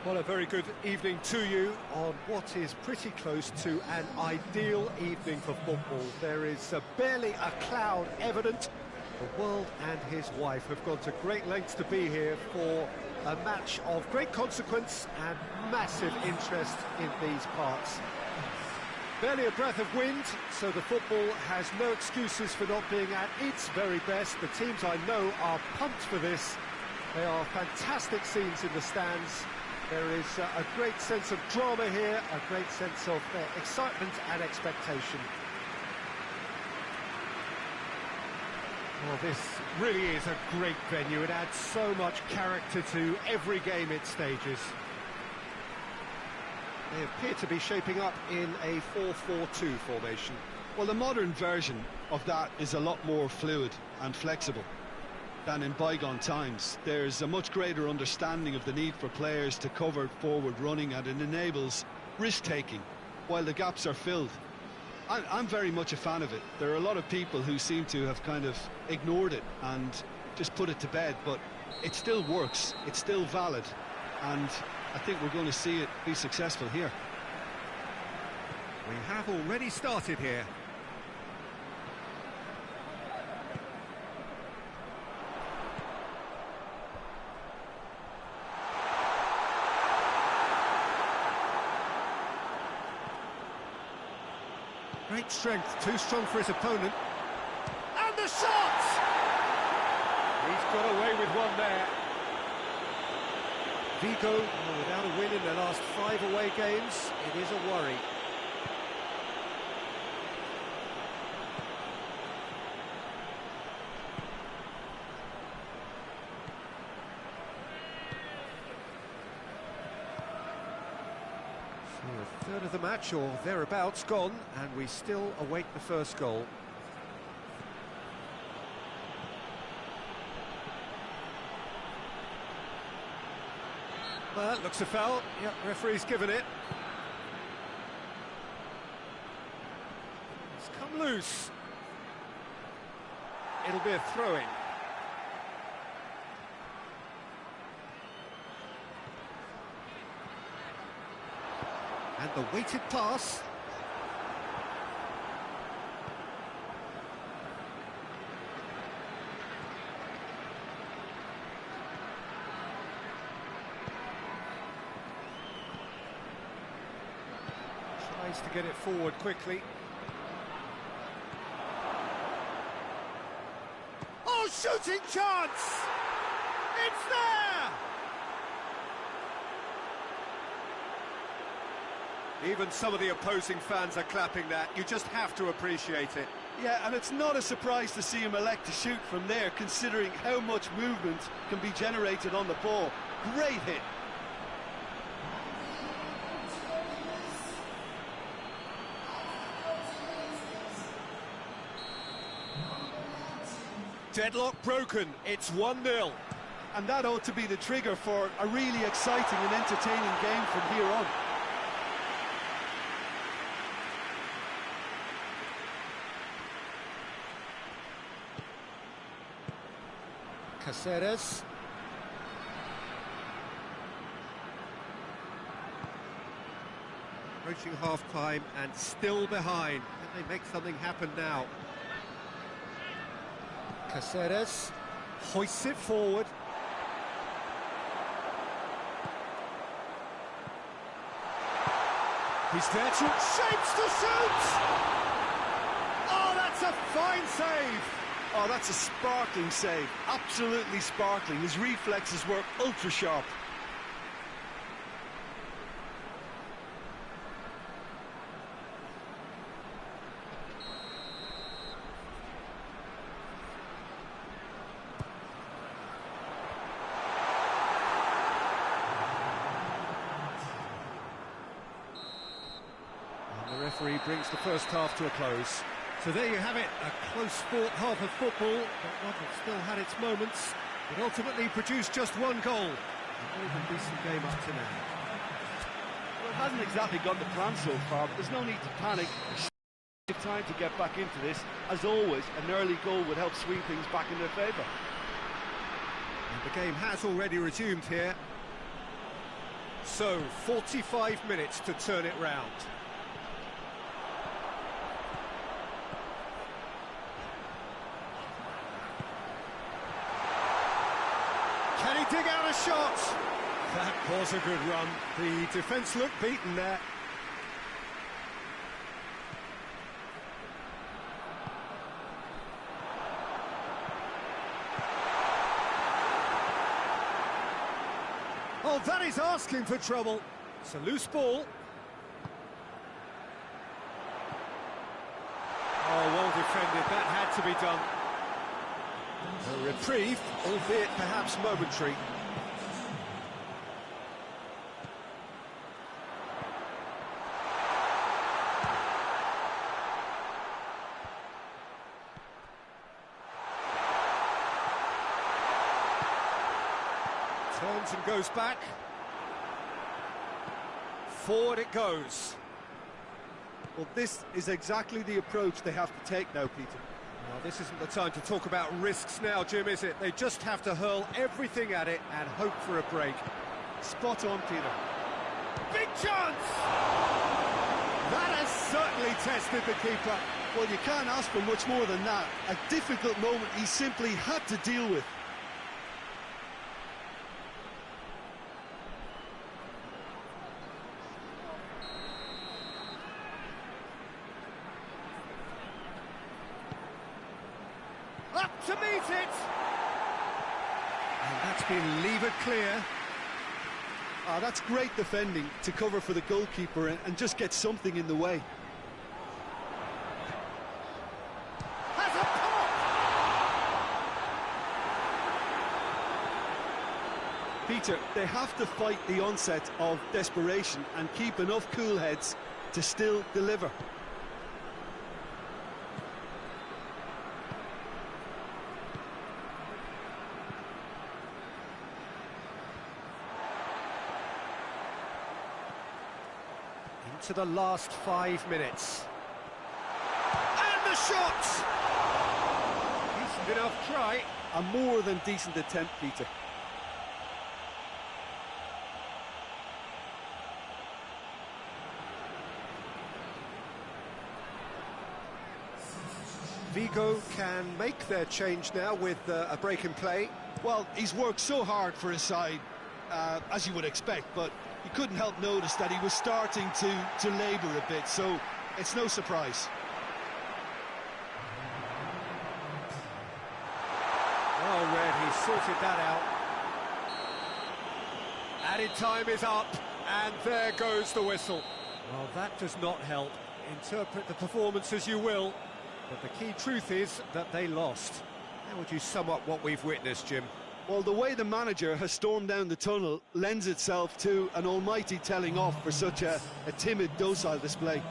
Well, a very good evening to you on what is pretty close to an ideal evening for football. There is barely a cloud evident. The world and his wife have gone to great lengths to be here for a match of great consequence and massive interest in these parts. Barely a breath of wind, so the football has no excuses for not being at its very best. The teams I know are pumped for this. They are fantastic scenes in the stands. There is a great sense of drama here, a great sense of excitement and expectation. Well, this really is a great venue. It adds so much character to every game it stages. They appear to be shaping up in a 4-4-2 formation. Well, the modern version of that is a lot more fluid and flexible than in bygone times. There's a much greater understanding of the need for players to cover forward running, and it enables risk-taking while the gaps are filled. I'm very much a fan of it. There are a lot of people who seem to have kind of ignored it and just put it to bed, but it still works, it's still valid, and I think we're going to see it be successful here. We have already started here. Great strength, too strong for his opponent. And the shot! He's got away with one there. VIGO, without a win in their last 5 away games, it is a worry. A third of the match, or thereabouts, gone, and we still await the first goal. Well, looks a foul. Yep, referee's given it. It's come loose. It'll be a throw-in. And the weighted pass. Tries to get it forward quickly. Oh, shooting chance! It's there! Even some of the opposing fans are clapping that. You just have to appreciate it. Yeah, and it's not a surprise to see him elect to shoot from there, considering how much movement can be generated on the ball. Great hit. Deadlock broken. It's 1-0. And that ought to be the trigger for a really exciting and entertaining game from here on. Caceres. Approaching half-time and still behind. Can they make something happen now? Caceres hoists it forward. He's there to... shapes to shoot! Oh, that's a fine save! Oh, that's a sparkling save. Absolutely sparkling. His reflexes were ultra-sharp. And the referee brings the first half to a close. So there you have it, a close-fought half of football, but one that still had its moments, but ultimately produced just one goal. A very decent game up to now. Well, it hasn't exactly got the plan so far, but there's no need to panic. There's time to get back into this. As always, an early goal would help swing things back in their favour. And the game has already resumed here. So, 45 minutes to turn it round. Can he dig out a shot? That was a good run. The defence looked beaten there. Oh, that is asking for trouble. It's a loose ball. Oh, well defended. That had to be done. A reprieve, albeit perhaps momentary. Turns and goes back. Forward it goes. Well, this is exactly the approach they have to take now, Peter. Well, this isn't the time to talk about risks now, Jim, is it? They just have to hurl everything at it and hope for a break. Spot on, Peter. Big chance! That has certainly tested the keeper. Well, you can't ask for much more than that. A difficult moment he simply had to deal with. Up to meet it! And that's been levered clear. That's great defending to cover for the goalkeeper and just get something in the way. Has a pop! Peter, they have to fight the onset of desperation and keep enough cool heads to still deliver. To the last 5 minutes. And the shot! Decent enough try. A more than decent attempt, Peter. Vigo can make their change now with a break in play. Well, he's worked so hard for his side, as you would expect, but you couldn't help notice that he was starting to labour a bit, so it's no surprise. Oh, Red, he sorted that out. Added time is up, and there goes the whistle. Well, that does not help. Interpret the performance as you will, but the key truth is that they lost. How would you sum up what we've witnessed, Jim? Well, the way the manager has stormed down the tunnel lends itself to an almighty telling off for such a timid, docile display.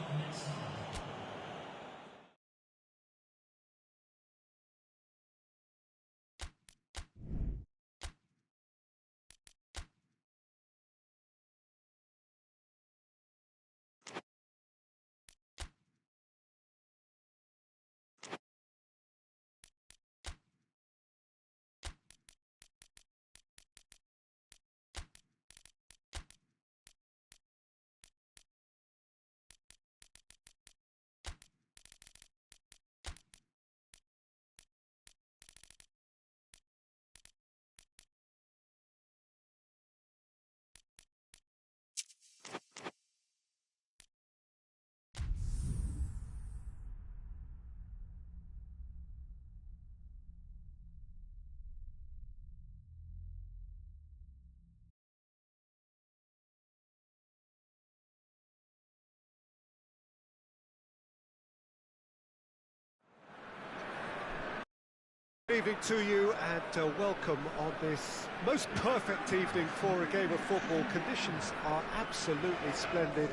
Good evening to you and welcome on this most perfect evening for a game of football. Conditions are absolutely splendid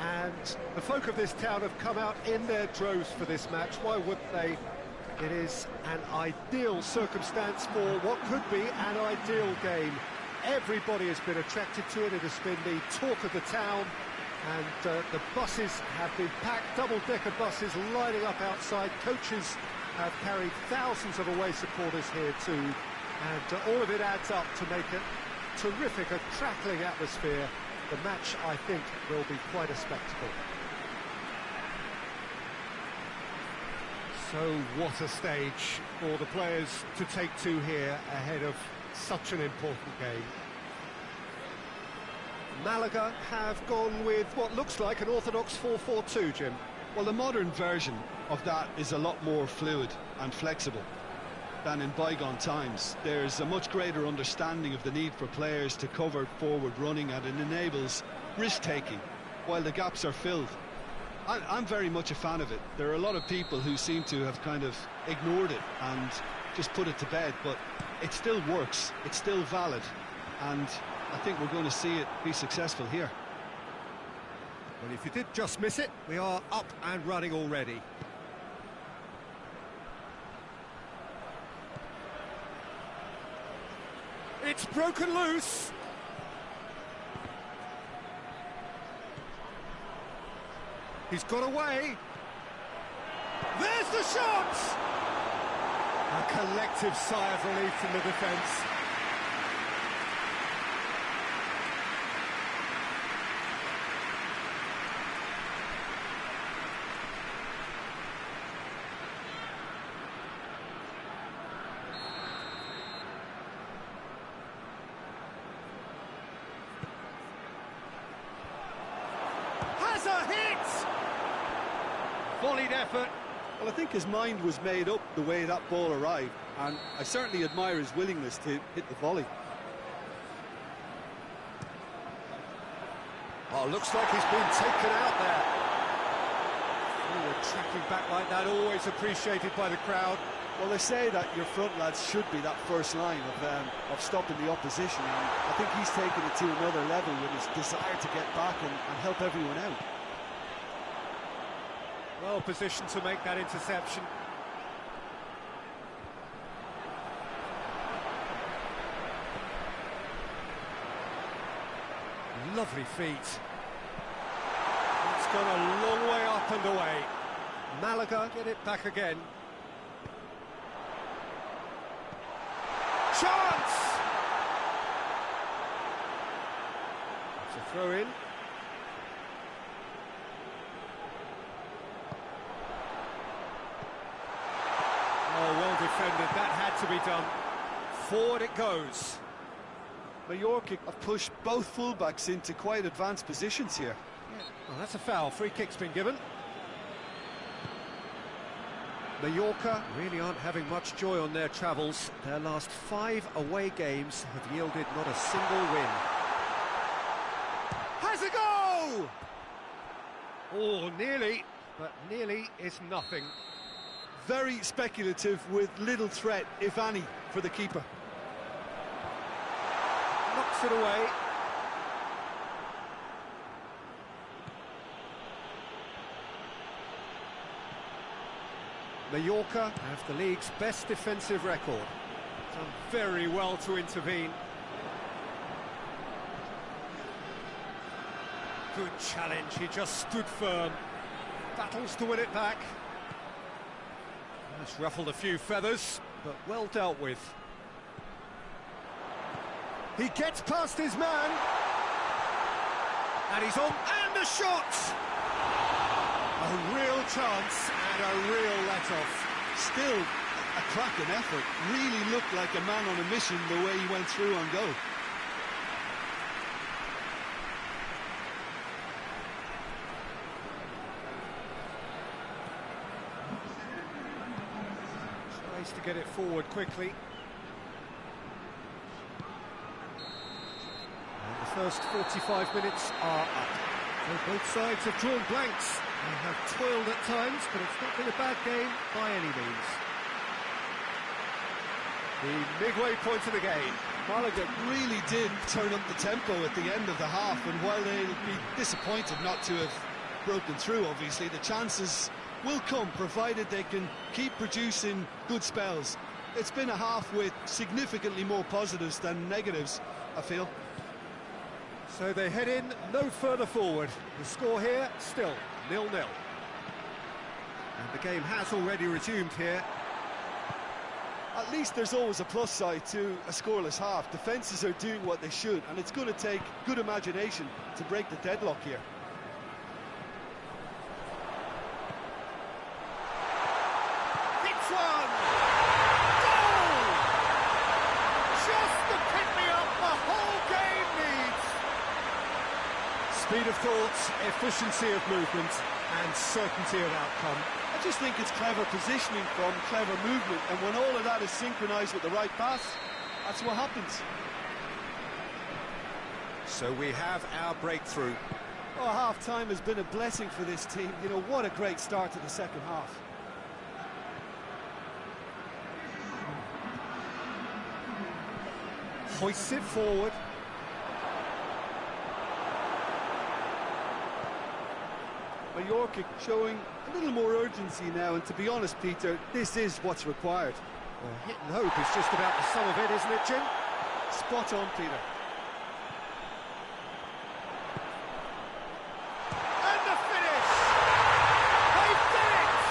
and the folk of this town have come out in their droves for this match. Why wouldn't they? It is an ideal circumstance for what could be an ideal game. Everybody has been attracted to it. It has been the talk of the town and the buses have been packed, double-decker buses lining up outside. Coaches have carried thousands of away supporters here too, and all of it adds up to make a terrific, a crackling atmosphere. The match, I think, will be quite a spectacle. So what a stage for the players to take to here ahead of such an important game. Malaga have gone with what looks like an orthodox 4-4-2, Jim. Well, the modern version of that is a lot more fluid and flexible than in bygone times. There's a much greater understanding of the need for players to cover forward running, and it enables risk-taking while the gaps are filled. I'm very much a fan of it. There are a lot of people who seem to have kind of ignored it and just put it to bed, but it still works, it's still valid, and I think we're going to see it be successful here. Well, if you did just miss it, we are up and running already. It's broken loose. He's got away. There's the shot! A collective sigh of relief from the defence. Has a hit! Volleyed effort. Well, I think his mind was made up the way that ball arrived, and I certainly admire his willingness to hit the volley. Oh, looks like he's been taken out there. Forward tracking back like that, always appreciated by the crowd. Well, they say that your front lads should be that first line of stopping the opposition, and I think he's taken it to another level with his desire to get back and help everyone out. Well positioned to make that interception. Lovely feet. It's gone a long way up and away. Malaga get it back again. Chance! It's a throw in. Oh, well defended, that had to be done. Forward it goes. Mallorca have pushed both fullbacks into quite advanced positions here. Yeah. Well, that's a foul. Free kick's been given. Mallorca really aren't having much joy on their travels. Their last 5 away games have yielded not a single win. Has a go! Oh, nearly, but nearly is nothing. Very speculative with little threat, if any, for the keeper. Knocks it away. Mallorca have the league's best defensive record. Done very well to intervene. Good challenge, he just stood firm. Battles to win it back. That's ruffled a few feathers, but well dealt with. He gets past his man. And he's on, and a shot! A real chance and a real let-off. Still a cracking effort. Really looked like a man on a mission the way he went through on goal. Tries to get it forward quickly. And the first 45 minutes are up. So both sides have drawn blanks. They have toiled at times, but it's not been a bad game by any means. The midway point of the game. Malaga really did turn up the tempo at the end of the half, and while they'll be disappointed not to have broken through, obviously, the chances will come, provided they can keep producing good spells. It's been a half with significantly more positives than negatives, I feel. So they head in no further forward. The score here, still 0-0. And the game has already resumed here. At least there's always a plus side to a scoreless half. Defences are doing what they should, and it's going to take good imagination to break the deadlock here. Hits one! Goal! Just the pick-me-up the whole game needs! Speed of thought, efficiency of movement, and certainty of outcome. I just think it's clever positioning from clever movement, and when all of that is synchronised with the right pass, that's what happens. So we have our breakthrough. Oh, half-time has been a blessing for this team. You know, what a great start to the second half. Hoists it forward. Mallorca showing a little more urgency now, and to be honest, Peter, this is what's required. Well, hit and hope is just about the sum of it, isn't it, Jim? Spot on, Peter. And the finish! They did it!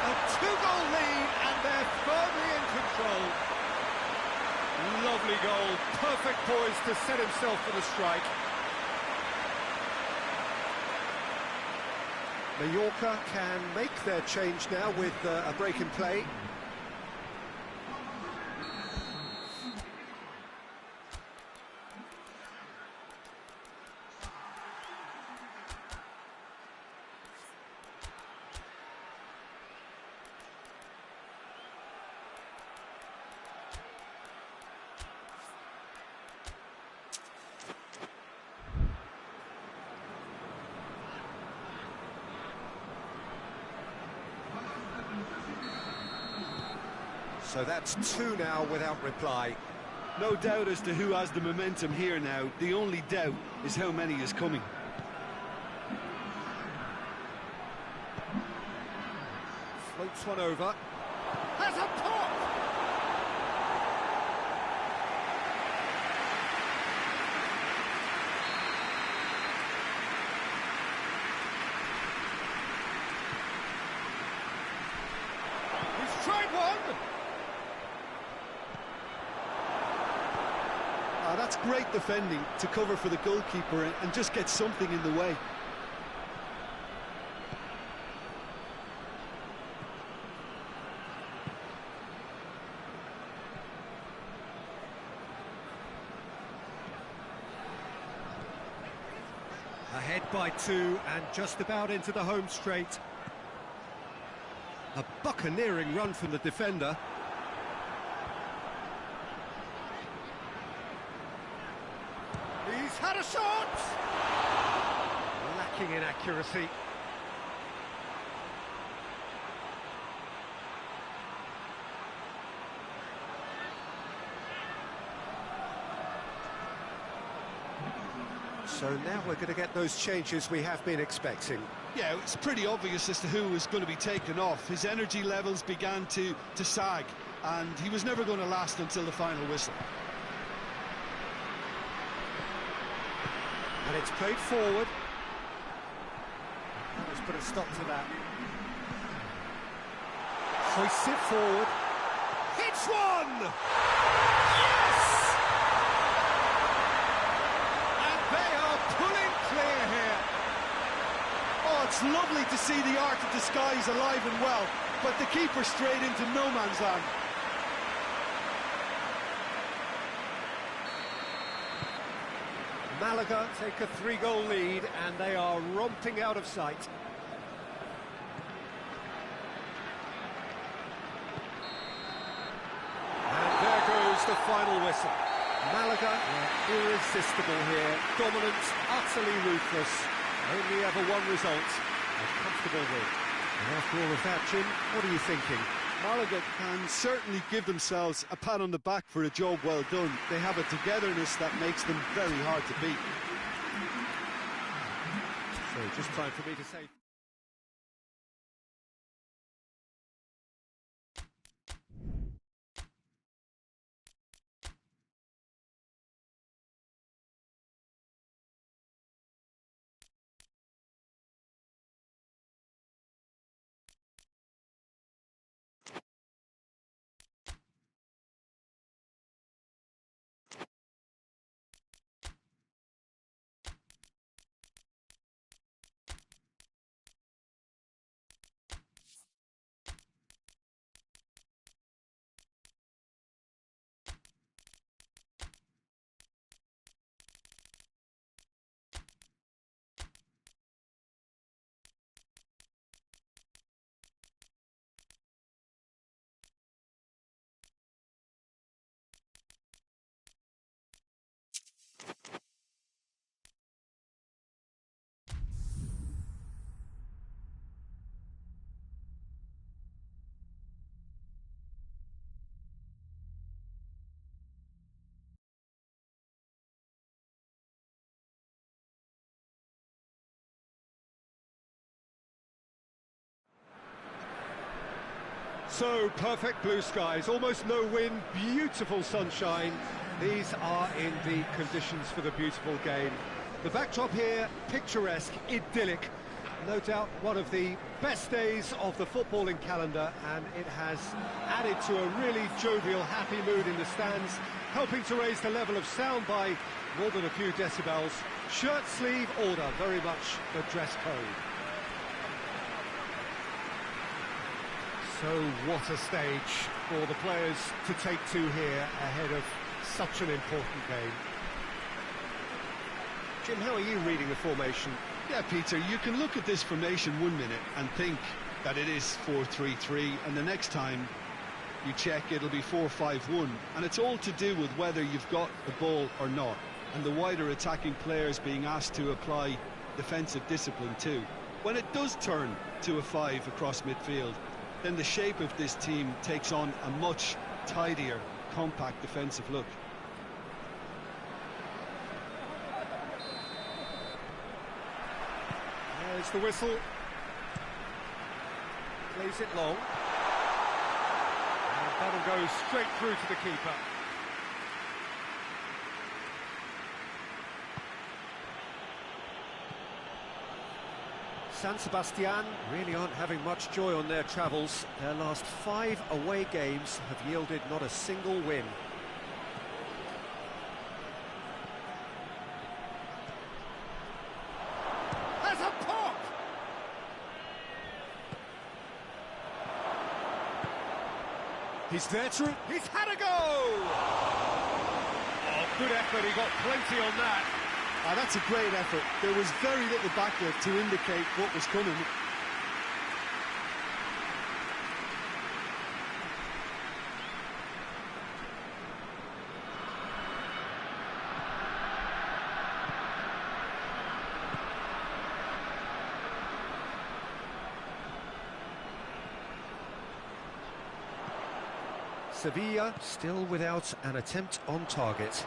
A two-goal lead, and they're firmly in control. Lovely goal, perfect poise to set himself for the strike. Mallorca can make their change now with a break in play. So that's two now without reply. No doubt as to who has the momentum here now. The only doubt is how many is coming. Floats one over. Has a pop! He's tried one! That's great defending to cover for the goalkeeper and just get something in the way. Ahead by two and just about into the home straight. A buccaneering run from the defender. He's had a shot! Lacking in accuracy. So now we're going to get those changes we have been expecting. Yeah, it's pretty obvious as to who was going to be taken off. His energy levels began to sag, and he was never going to last until the final whistle. And it's played forward. Let's put a stop to that. Hoists it forward. Hits one! Yes! And they are pulling clear here. Oh, it's lovely to see the art of disguise alive and well, but the keeper straight into no man's land. Malaga take a three-goal lead, and they are romping out of sight. And there goes the final whistle. Malaga were irresistible here, dominant, utterly ruthless. Only ever one result, a comfortable win. And after all of that, Jim, what are you thinking? Malaga can certainly give themselves a pat on the back for a job well done. They have a togetherness that makes them very hard to beat. So just time for me to say... So, perfect blue skies, almost no wind, beautiful sunshine. These are in the conditions for the beautiful game. The backdrop here, picturesque, idyllic. No doubt one of the best days of the footballing calendar, and it has added to a really jovial, happy mood in the stands, helping to raise the level of sound by more than a few decibels. Shirt sleeve order, very much the dress code. So what a stage for the players to take to here ahead of such an important game. Jim, how are you reading the formation? Yeah, Peter, you can look at this formation 1 minute and think that it is 4-3-3, and the next time you check it'll be 4-5-1, and it's all to do with whether you've got the ball or not, and the wider attacking players being asked to apply defensive discipline too. When it does turn to a 5 across midfield, then the shape of this team takes on a much tidier, compact defensive look. There's the whistle. Plays it long. And that'll go straight through to the keeper. San Sebastian really aren't having much joy on their travels. Their last 5 away games have yielded not a single win. Has a pop! He's there to... He's had a go! Oh, good effort, he got plenty on that. That's a great effort. There was very little backward to indicate what was coming. Sevilla still without an attempt on target.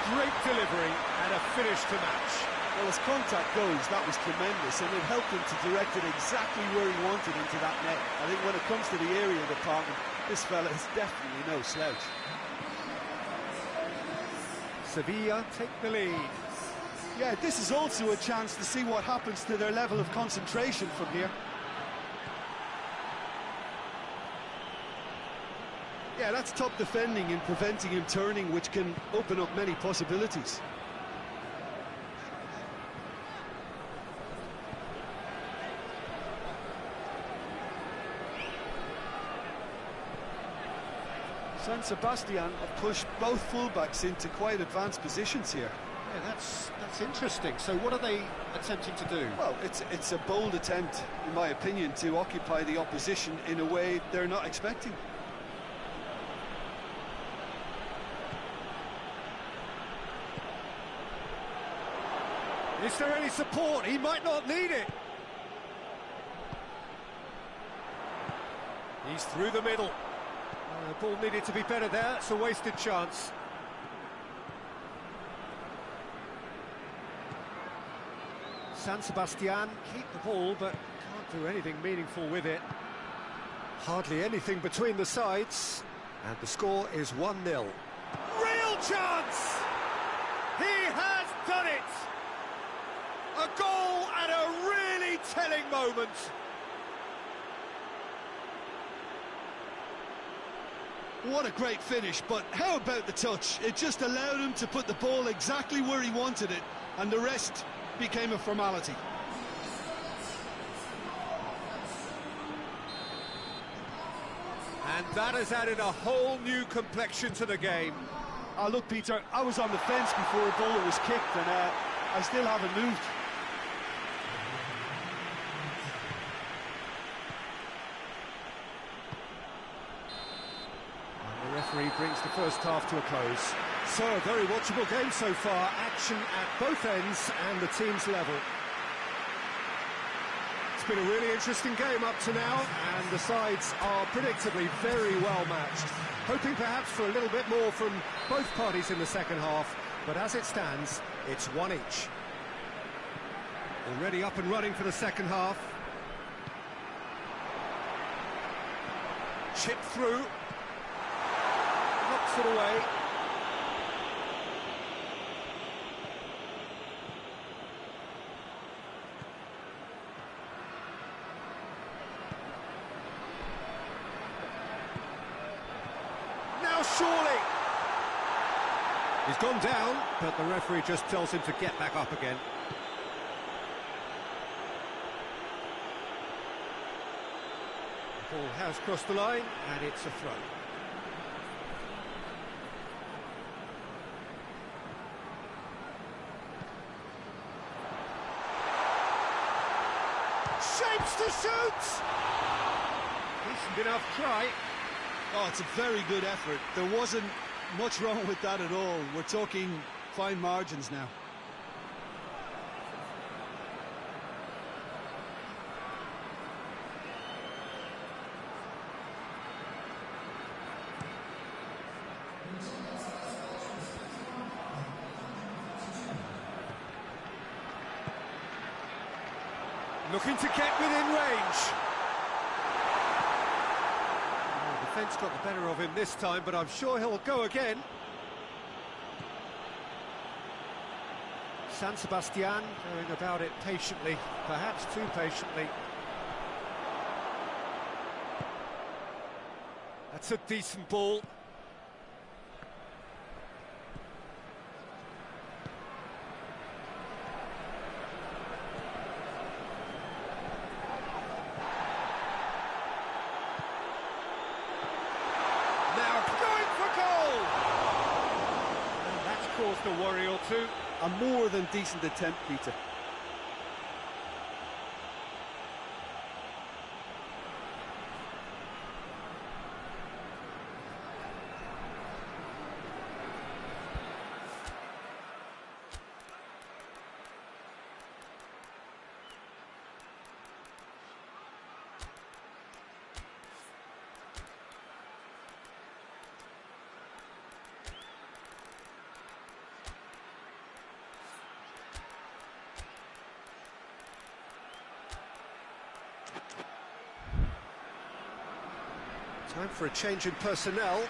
Great delivery and a finish to match. Well, as contact goes, that was tremendous, and it helped him to direct it exactly where he wanted into that net. I think when it comes to the area department, this fella is definitely no slouch. Sevilla take the lead. Yeah, this is also a chance to see what happens to their level of concentration from here. Yeah, that's top defending and preventing him turning, which can open up many possibilities. San Sebastian have pushed both fullbacks into quite advanced positions here. Yeah, that's interesting. So what are they attempting to do? Well, it's a bold attempt, in my opinion, to occupy the opposition in a way they're not expecting. Is there any support? He might not need it. He's through the middle. The ball needed to be better there. It's a wasted chance. San Sebastian keep the ball, but can't do anything meaningful with it. Hardly anything between the sides. And the score is 1-0. Real chance! He has done it! A goal at a really telling moment. What a great finish, but how about the touch? It just allowed him to put the ball exactly where he wanted it, and the rest became a formality. And that has added a whole new complexion to the game. Look, Peter, I was on the fence before a ball was kicked, and I still haven't moved. The referee brings the first half to a close. So, a very watchable game so far. Action at both ends and the team's level. It's been a really interesting game up to now, and the sides are predictably very well matched. Hoping perhaps for a little bit more from both parties in the second half, but as it stands, it's one each. Already up and running for the second half. Chip through. Knocks it away. Now surely. He's gone down, but the referee just tells him to get back up again. The ball has crossed the line, and it's a throw. Shapes to shoot! Decent enough try. Oh, it's a very good effort. There wasn't much wrong with that at all. We're talking fine margins now. Looking to get within range. The defence got the better of him this time, but I'm sure he'll go again. San Sebastian going about it patiently, perhaps too patiently. That's a decent ball. Caused a worry or two. A more than decent attempt, Peter. Time for a change in personnel.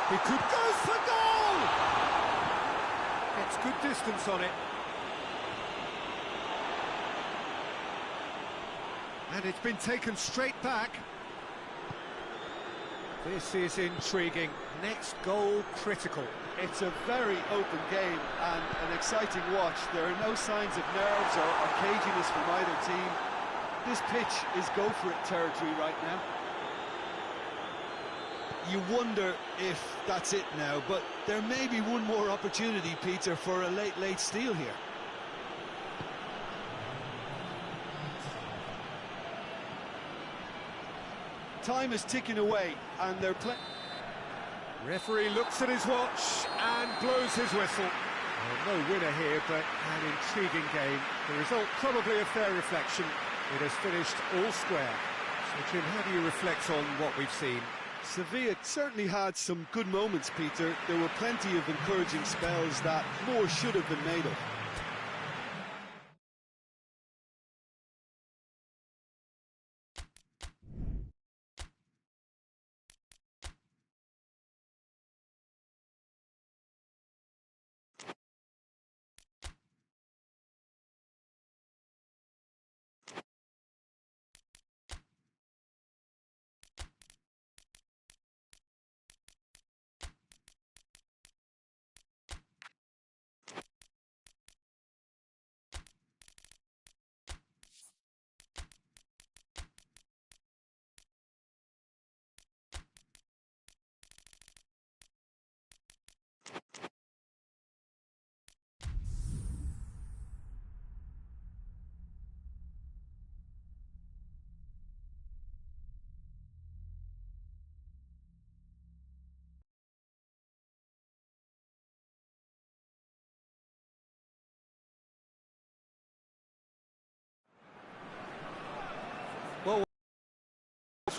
He could go for goal! Gets good distance on it. And it's been taken straight back. This is intriguing. Next goal critical. It's a very open game and an exciting watch. There are no signs of nerves or caginess from either team. This pitch is go-for-it territory right now. You wonder if that's it now, but there may be one more opportunity, Peter, for a late steal here. Time is ticking away, and they're playing. Referee looks at his watch and blows his whistle. Well, no winner here, but an intriguing game. The result probably a fair reflection. It has finished all square. So, Jim, how do you reflect on what we've seen? Sevilla certainly had some good moments, Peter. There were plenty of encouraging spells that more should have been made of.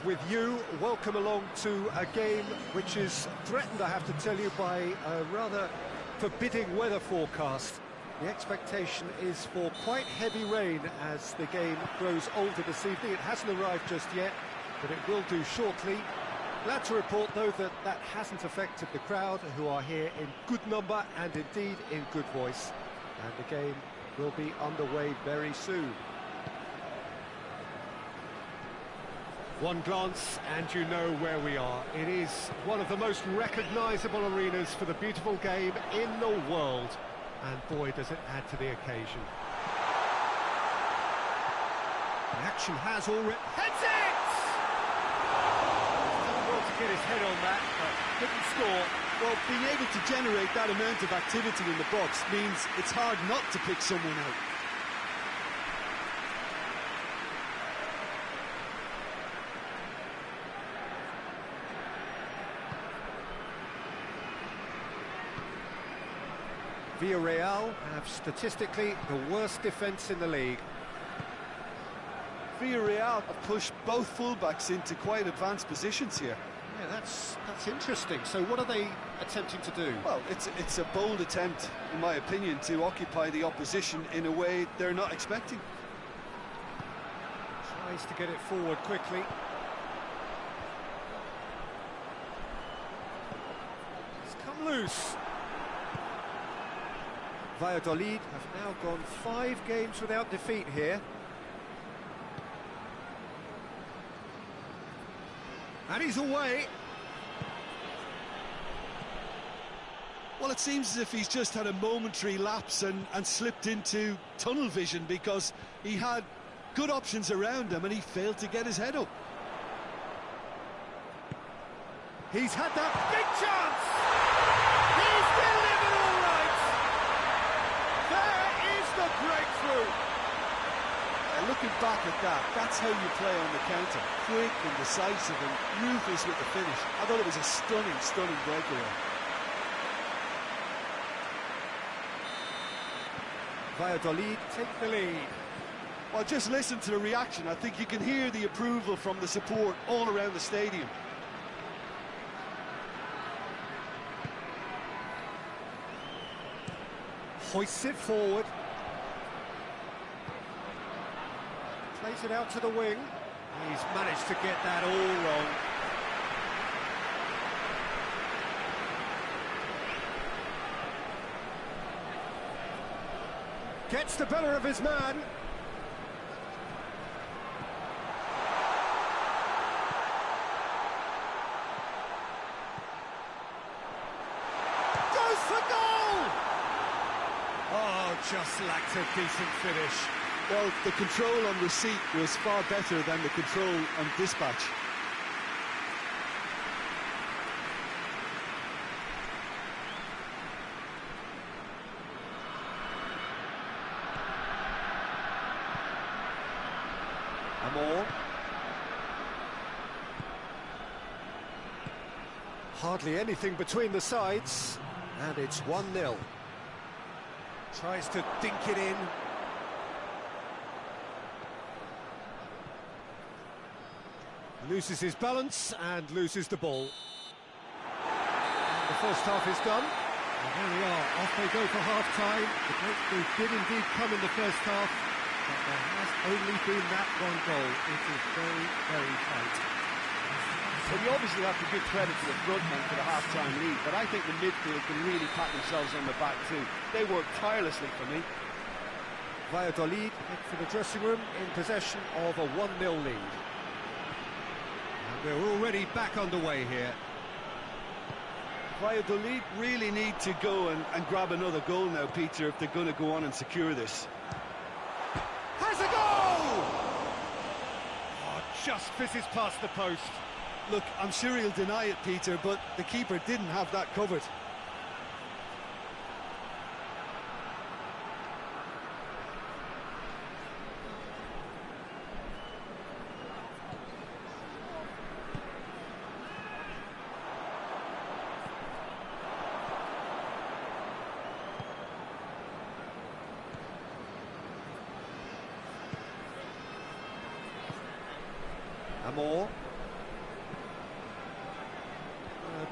with you. Welcome along to a game which is threatened, I have to tell you, by a rather forbidding weather forecast. The expectation is for quite heavy rain as the game grows older this evening. It hasn't arrived just yet, but it will do shortly. Glad to report, though, that that hasn't affected the crowd, who are here in good number and indeed in good voice. And the game will be underway very soon. One glance and you know where we are. It is one of the most recognisable arenas for the beautiful game in the world. And boy, does it add to the occasion. The action has already... Heads it! Well to get his head on that, but couldn't score. Well, being able to generate that amount of activity in the box means it's hard not to pick someone out. Villarreal have statistically the worst defence in the league. Villarreal have pushed both fullbacks into quite advanced positions here. Yeah, that's interesting. So what are they attempting to do? Well, it's a bold attempt, in my opinion, to occupy the opposition in a way they're not expecting. Tries to get it forward quickly. It's come loose. Valladolid have now gone 5 games without defeat here. And he's away. Well, it seems as if he's just had a momentary lapse and slipped into tunnel vision, because he had good options around him and he failed to get his head up. He's had that big chance! He's delivered all right! There is the breakthrough! Looking back at that, that's how you play on the counter. Quick and decisive and ruthless with the finish. I thought it was a stunning breakaway. Valladolid take the lead. Well, just listen to the reaction. I think you can hear the approval from the support all around the stadium. Hoists it forward. Plays it out to the wing. He's managed to get that all wrong. Gets the better of his man. Goes for goal! Oh, just lacked a decent finish. Well, the control on receipt was far better than the control on dispatch. Amor. Hardly anything between the sides, and it's 1-0. Tries to dink it in. Loses his balance and loses the ball. And the first half is done. And there we are, off they go for half-time. The breakthrough did indeed come in the first half, but there has only been that one goal. It is very, very tight. Well, you obviously have to give credit to the front men for the half-time lead, but I think the midfield can really pat themselves on the back too. They worked tirelessly for me. Valladolid head for the dressing room in possession of a 1-0 lead. And we're already back underway here. Valladolid really need to go and grab another goal now, Peter, if they're going to go on and secure this. Has a goal! Oh, just fizzes past the post. Look, I'm sure he'll deny it, Peter, but the keeper didn't have that covered. Amor.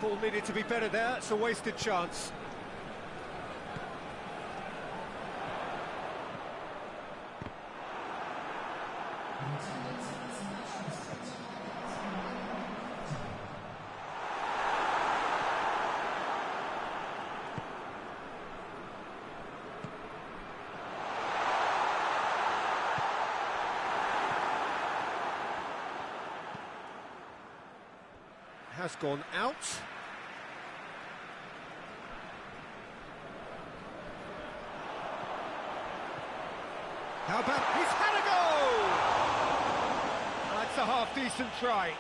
Ball needed to be better there. It's a wasted chance. Has gone out. How about, he's had a goal! That's a half-decent try.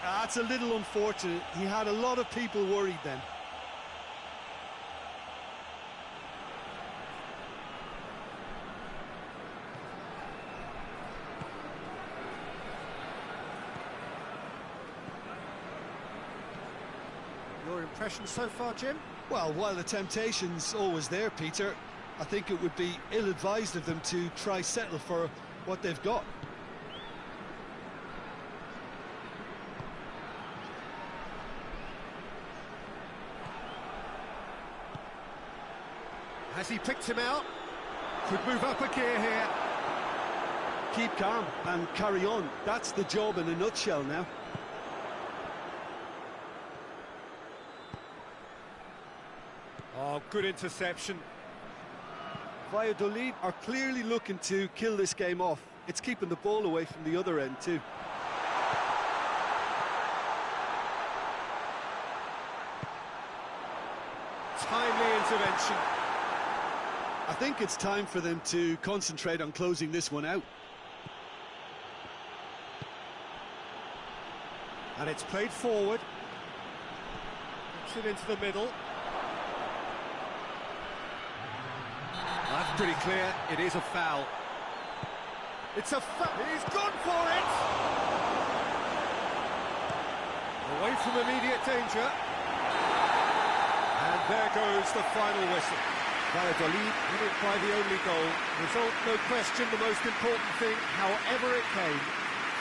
That's a little unfortunate. He had a lot of people worried then. Your impression so far, Jim? Well, while the temptation's always there, Peter, I think it would be ill-advised of them to try settle for what they've got. Has he picked him out? Could move up a gear here. Keep calm and carry on. That's the job in a nutshell now. Oh, good interception. Valladolid are clearly looking to kill this game off. It's keeping the ball away from the other end too. Timely intervention. I think it's time for them to concentrate on closing this one out. And it's played forward. Puts it into the middle. That's pretty clear. It is a foul. It's a foul. He's gone for it! Away from immediate danger. And there goes the final whistle. Valladolid win it by the only goal. Result, no question, the most important thing, however it came.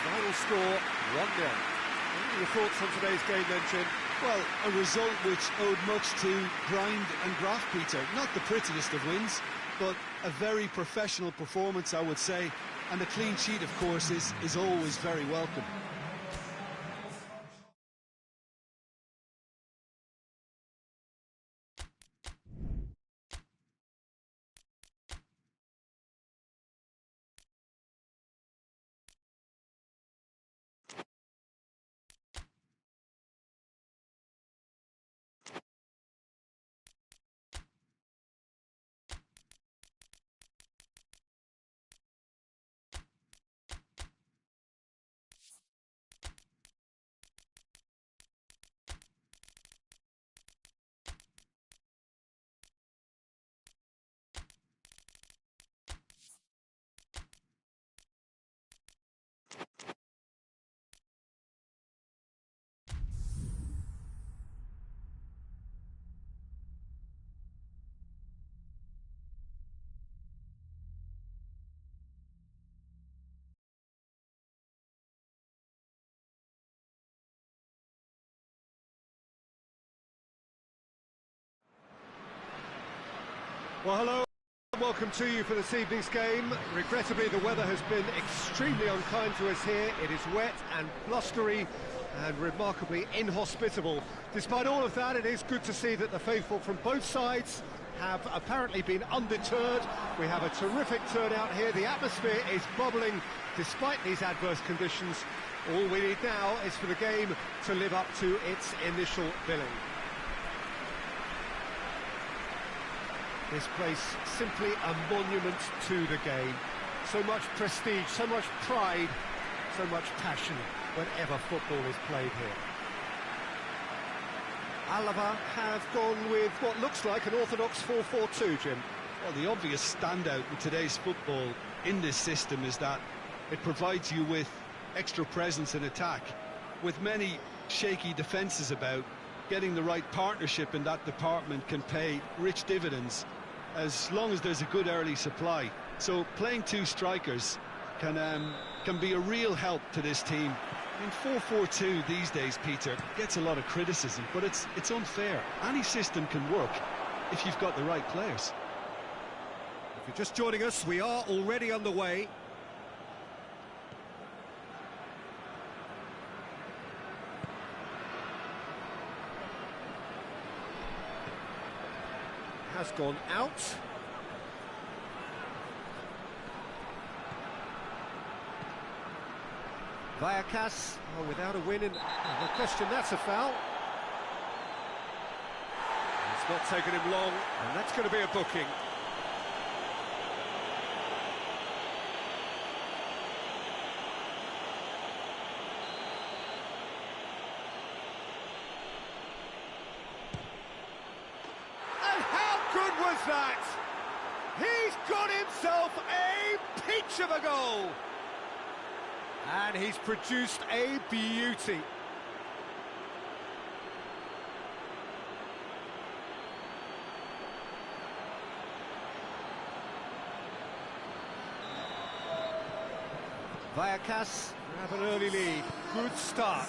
Final score, 1-0. What are your thoughts on today's game then, Jim? Well, a result which owed much to grind and graft, Peter. Not the prettiest of wins, but a very professional performance, I would say. And a clean sheet, of course, is always very welcome. Well, hello, welcome to you for this evening's game. Regrettably, the weather has been extremely unkind to us here. It is wet and blustery and remarkably inhospitable. Despite all of that, it is good to see that the faithful from both sides have apparently been undeterred. We have a terrific turnout here. The atmosphere is bubbling despite these adverse conditions. All we need now is for the game to live up to its initial billing. This place, simply a monument to the game. So much prestige, so much pride, so much passion whenever football is played here. ALAVÉS have gone with what looks like an orthodox 4-4-2, Jim. Well, the obvious standout in today's football in this system is that it provides you with extra presence in attack. With many shaky defences about, getting the right partnership in that department can pay rich dividends as long as there's a good early supply. So playing two strikers can be a real help to this team. I mean, 4-4-2 these days, Peter, gets a lot of criticism, but it's unfair. Any system can work if you've got the right players. If you're just joining us, we are already underway. Has gone out. Vallecas, without a win, and no question that's a foul. It's not taken him long, and that's going to be a booking. And how good was that? He's got himself a peach of a goal. And he's produced a beauty. Vallecas have an early lead. Good start.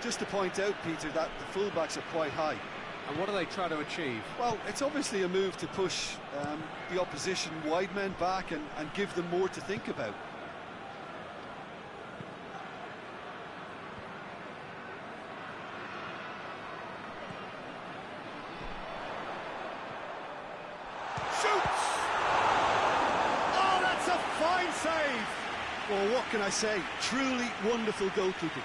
Just to point out, Peter, that the fullbacks are quite high. And what are they trying to achieve? Well, it's obviously a move to push the opposition wide men back and give them more to think about. Shoots! Oh, that's a fine save! Well, what can I say? Truly wonderful goalkeeping.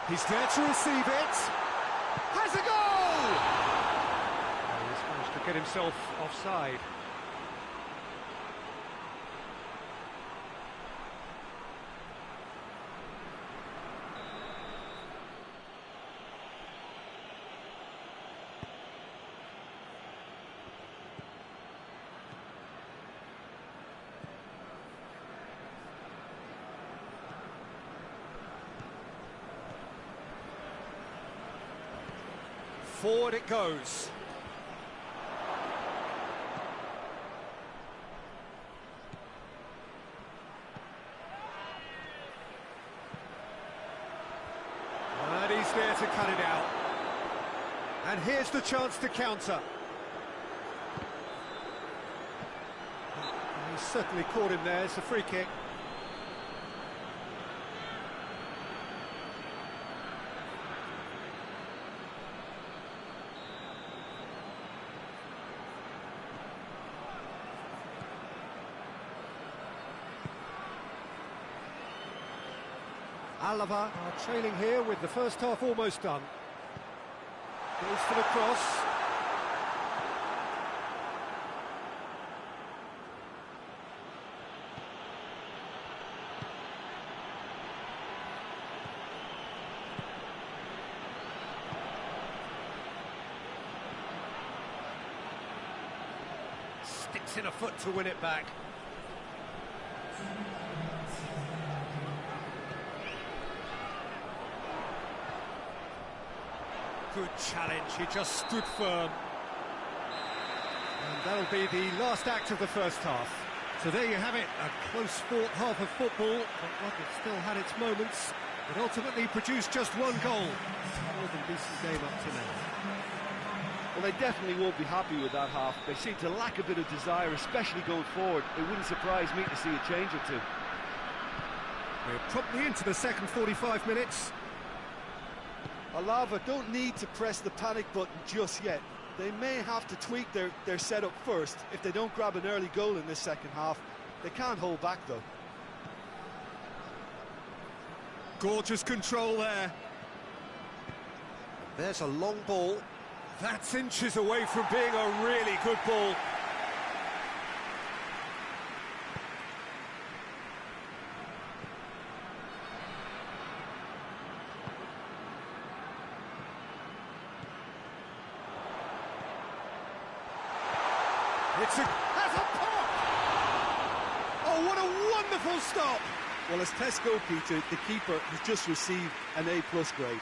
He's there to receive it. Has a goal! Oh, he's managed to get himself offside. Forward it goes. And he's there to cut it out. And here's the chance to counter. He's certainly caught him there. It's a free kick. ALAVÉS are trailing here with the first half almost done. Goes for the cross. Sticks in a foot to win it back. Good challenge, he just stood firm. And that'll be the last act of the first half. So there you have it, a close-fought half of football, but one that still had its moments, but ultimately produced just one goal. More than decent game up to now. Well, they definitely won't be happy with that half. They seem to lack a bit of desire, especially going forward. It wouldn't surprise me to see a change or two. We're promptly into the second 45 minutes. ALAVÉS don't need to press the panic button just yet. They may have to tweak their setup first. If they don't grab an early goal in this second half, they can't hold back though. Gorgeous control there. There's a long ball. That's inches away from being a really good ball. Has a pop! Oh, what a wonderful stop! Well, as tests go, Peter, the keeper has just received an A+ grade.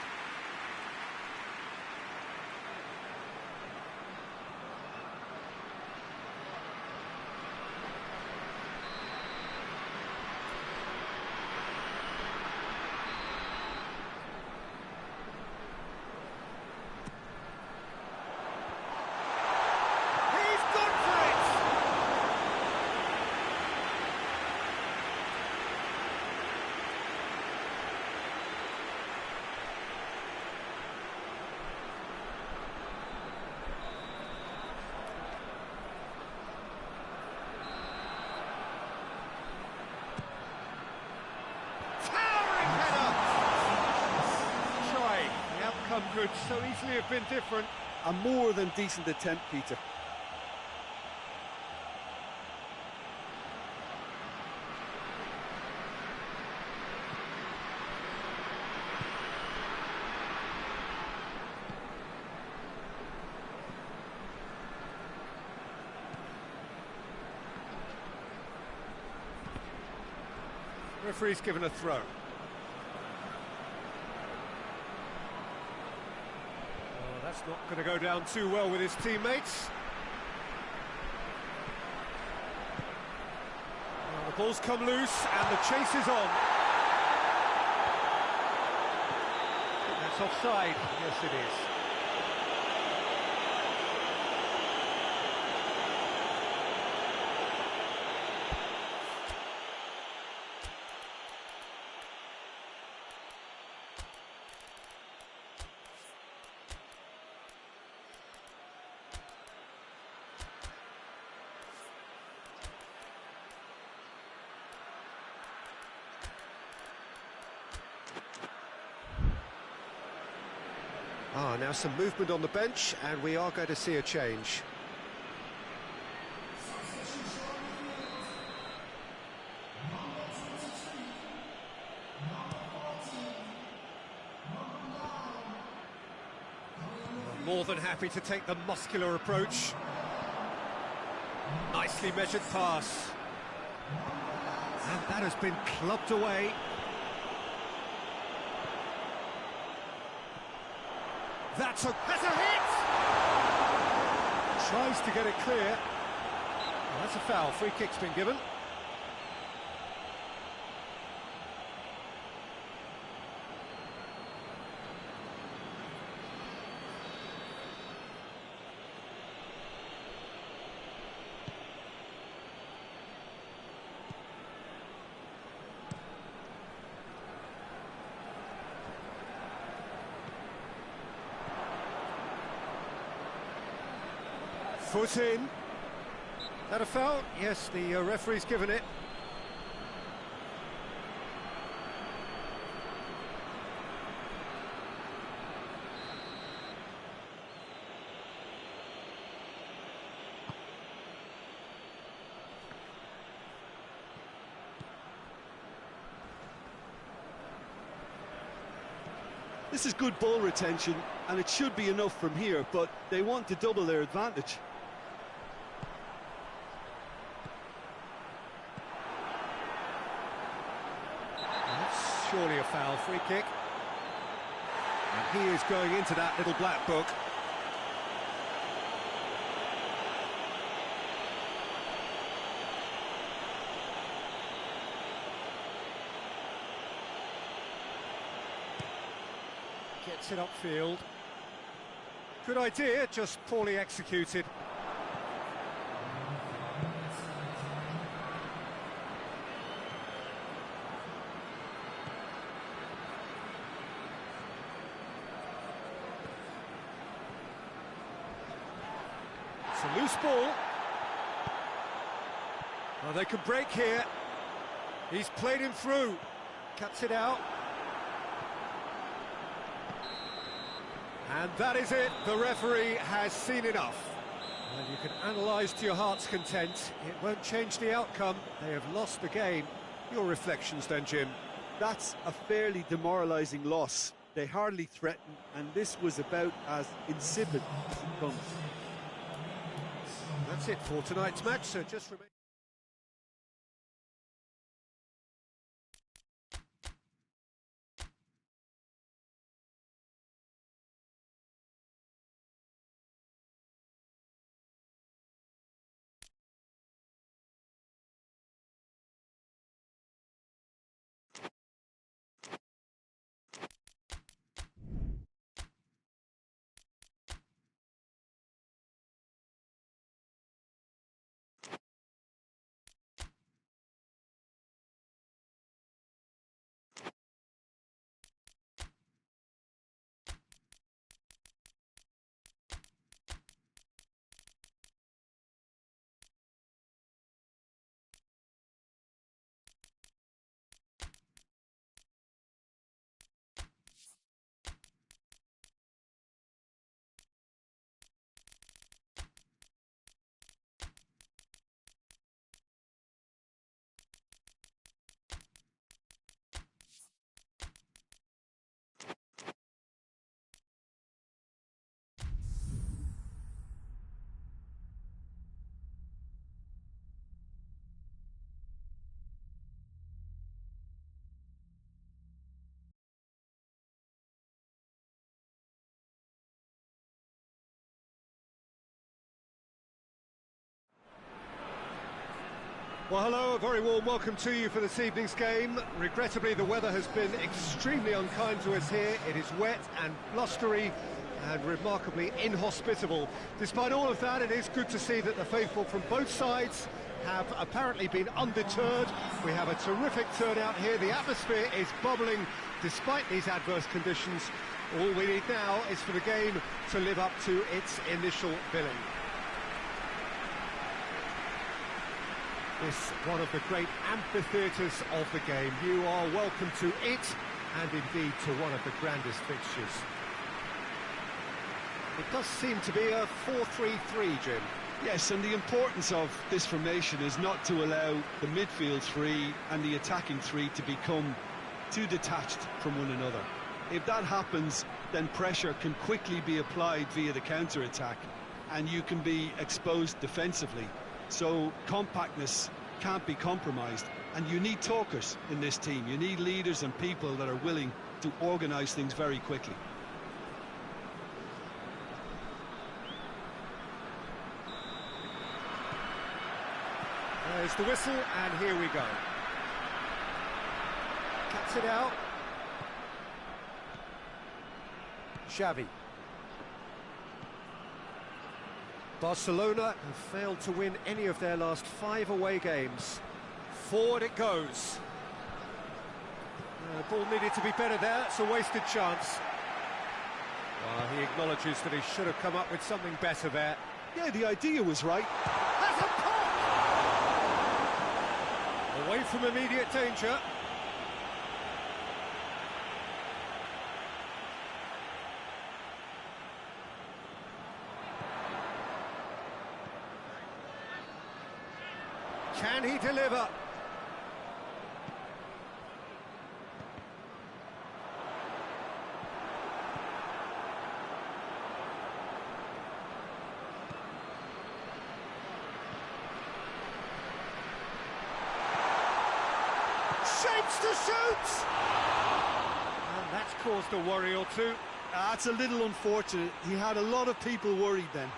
Could so easily have been different. A more than decent attempt, Peter. Referee's given a throw. That's not going to go down too well with his teammates. Well, the ball's come loose and the chase is on. That's offside. Yes, it is. Now some movement on the bench, and we are going to see a change. More than happy to take the muscular approach. Nicely measured pass. And that has been clubbed away. That's a hit! Tries to get it clear. Well, that's a foul. Free kick's been given. Foot in. That a foul? Yes, the referee's given it. This is good ball retention, and it should be enough from here, but they want to double their advantage. That's surely a foul. Free kick. And he is going into that little black book. Gets it upfield. Good idea, just poorly executed. It's a loose ball. Well, they could break here. He's played him through. Cuts it out. And that is it. The referee has seen enough. Well, you can analyse to your heart's content. It won't change the outcome. They have lost the game. Your reflections then, Jim? That's a fairly demoralising loss. They hardly threatened, and this was about as insipid as it comes. That's it for tonight's match, so just remain. Well, hello, a very warm welcome to you for this evening's game. Regrettably, the weather has been extremely unkind to us here. It is wet and blustery and remarkably inhospitable. Despite all of that, it is good to see that the faithful from both sides have apparently been undeterred. We have a terrific turnout here. The atmosphere is bubbling despite these adverse conditions. All we need now is for the game to live up to its initial billing. This one of the great amphitheatres of the game. You are welcome to it, and indeed to one of the grandest fixtures. It does seem to be a 4-3-3, Jim. Yes, and the importance of this formation is not to allow the midfield three and the attacking three to become too detached from one another. If that happens, then pressure can quickly be applied via the counter-attack, and you can be exposed defensively. So compactness can't be compromised, and you need talkers in this team. You need leaders and people that are willing to organise things very quickly. There's the whistle, and here we go. Cuts it out. Xavi. Barcelona have failed to win any of their last 5 away games. Forward it goes. Ball needed to be better there, it's a wasted chance. Well, he acknowledges that he should have come up with something better there. Yeah, the idea was right. That's a pop! Away from immediate danger. Can he deliver? Shapes to shoot! And that's caused a worry or two. That's a little unfortunate. He had a lot of people worried then.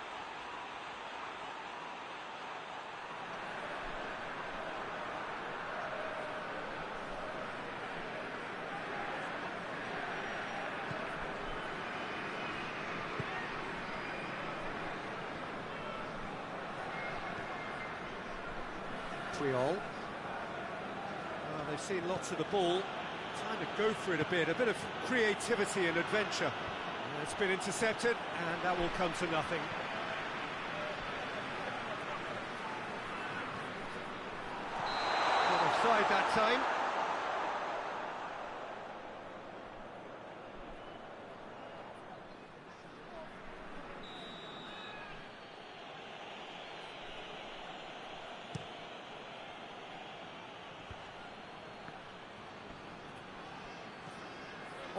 They've seen lots of the ball. Time to go for it a bit of creativity and adventure. It's been intercepted, and that will come to nothing. Not offside that time.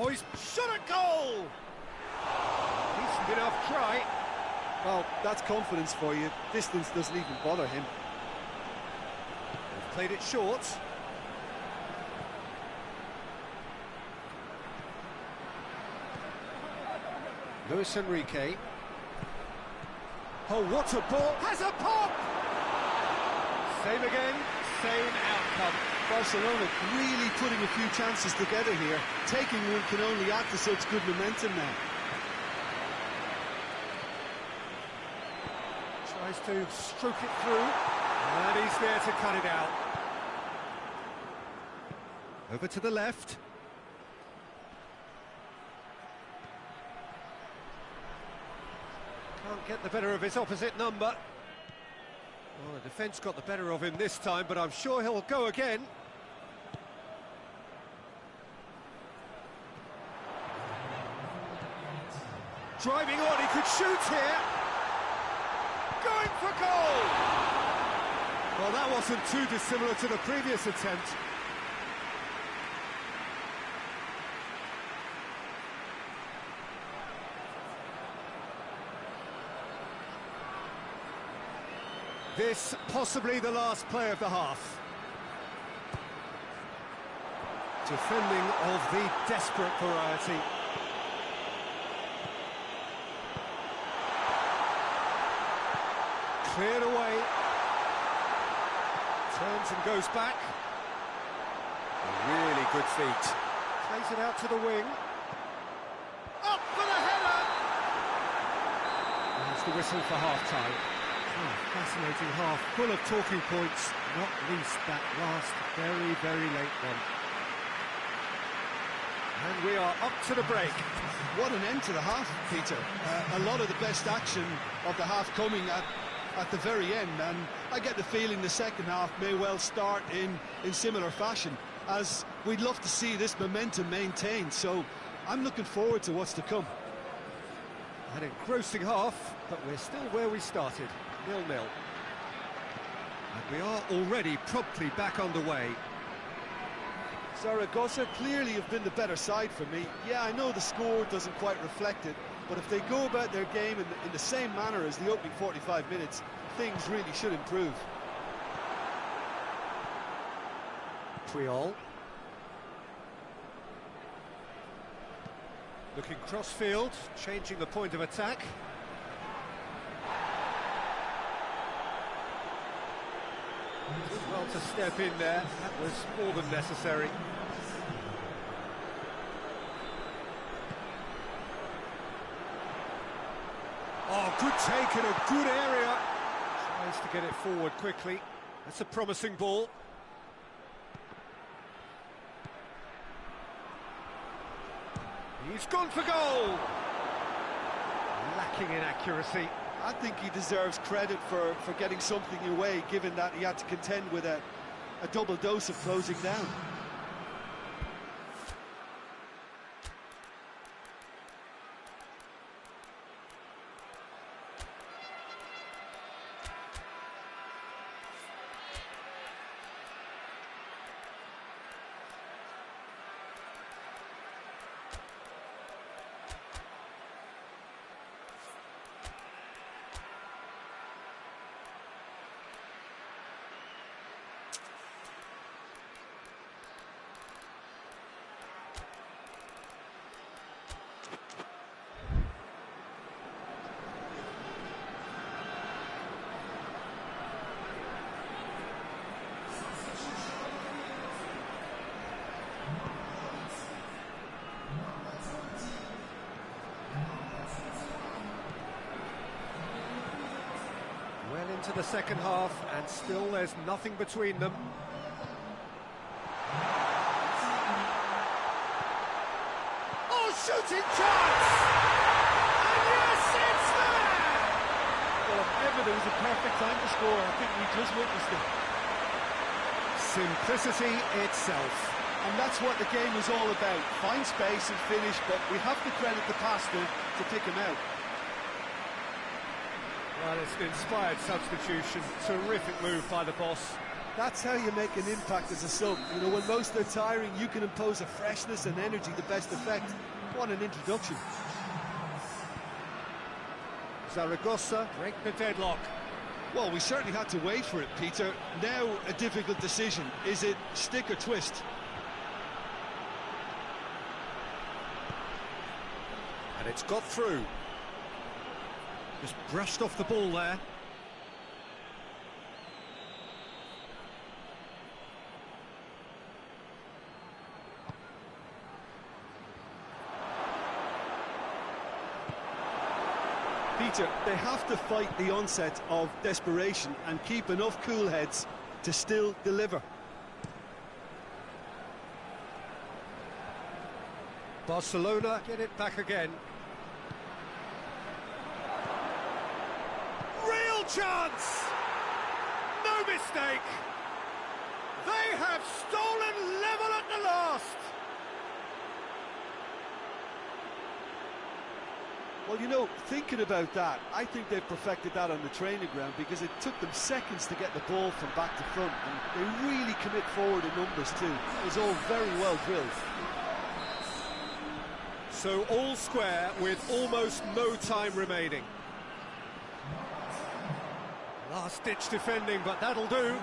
Oh, he's shot a goal! Decent enough try. Well, that's confidence for you. Distance doesn't even bother him. They've played it short. Luis Enrique. Oh, what a ball! Has a pop! Same again, same outcome. Barcelona really putting a few chances together here. Taking one can only add to such good momentum now. Tries to stroke it through, and he's there to cut it out. Over to the left. Can't get the better of his opposite number. Well, the defence got the better of him this time, but I'm sure he'll go again. Driving on, he could shoot here. Going for goal! Well, that wasn't too dissimilar to the previous attempt. This possibly the last play of the half. Defending of the desperate variety. Cleared away. Turns and goes back. A really good feet. Plays it out to the wing. Up for the header! That's the whistle for half-time. Oh, fascinating half, full of talking points, not least that last very, very late one. And we are up to the break. What an end to the half, Peter. A lot of the best action of the half coming at the very end, and I get the feeling the second half may well start in similar fashion, as we'd love to see this momentum maintained, so I'm looking forward to what's to come. An engrossing half, but we're still where we started. 0-0. And we are already promptly back underway. Zaragoza clearly have been the better side for me. Yeah, I know the score doesn't quite reflect it, but if they go about their game in the same manner as the opening 45 minutes, things really should improve. Puyol. Looking cross-field, changing the point of attack. Did well to step in there, that was more than necessary. Oh, good take in a good area. Tries to get it forward quickly. That's a promising ball. He's gone for goal. Lacking in accuracy. I think he deserves credit for getting something away, given that he had to contend with a double dose of closing down. Into the second half, and still there's nothing between them. Oh, shooting chance! And yes, it's there! Well, if ever there was a perfect time to score, I think we just witnessed it. Simplicity itself. And that's what the game is all about. Find space and finish, but we have to credit the passer to pick him out. Well, it's an inspired substitution. Terrific move by the boss. That's how you make an impact as a sub. You know, when most are tiring, you can impose a freshness and energy to best effect. What an introduction. Zaragoza break the deadlock. Well, we certainly had to wait for it, Peter. Now a difficult decision. Is it stick or twist? And it's got through. Just brushed off the ball there. Peter, they have to fight the onset of desperation and keep enough cool heads to still deliver. Barcelona get it back again. Real chance! No mistake! They have stolen level at the last! Well, you know, thinking about that, I think they've perfected that on the training ground because it took them seconds to get the ball from back to front, and they really commit forward in numbers too. It was all very well drilled. So all square with almost no time remaining. Last-ditch defending, but that'll do.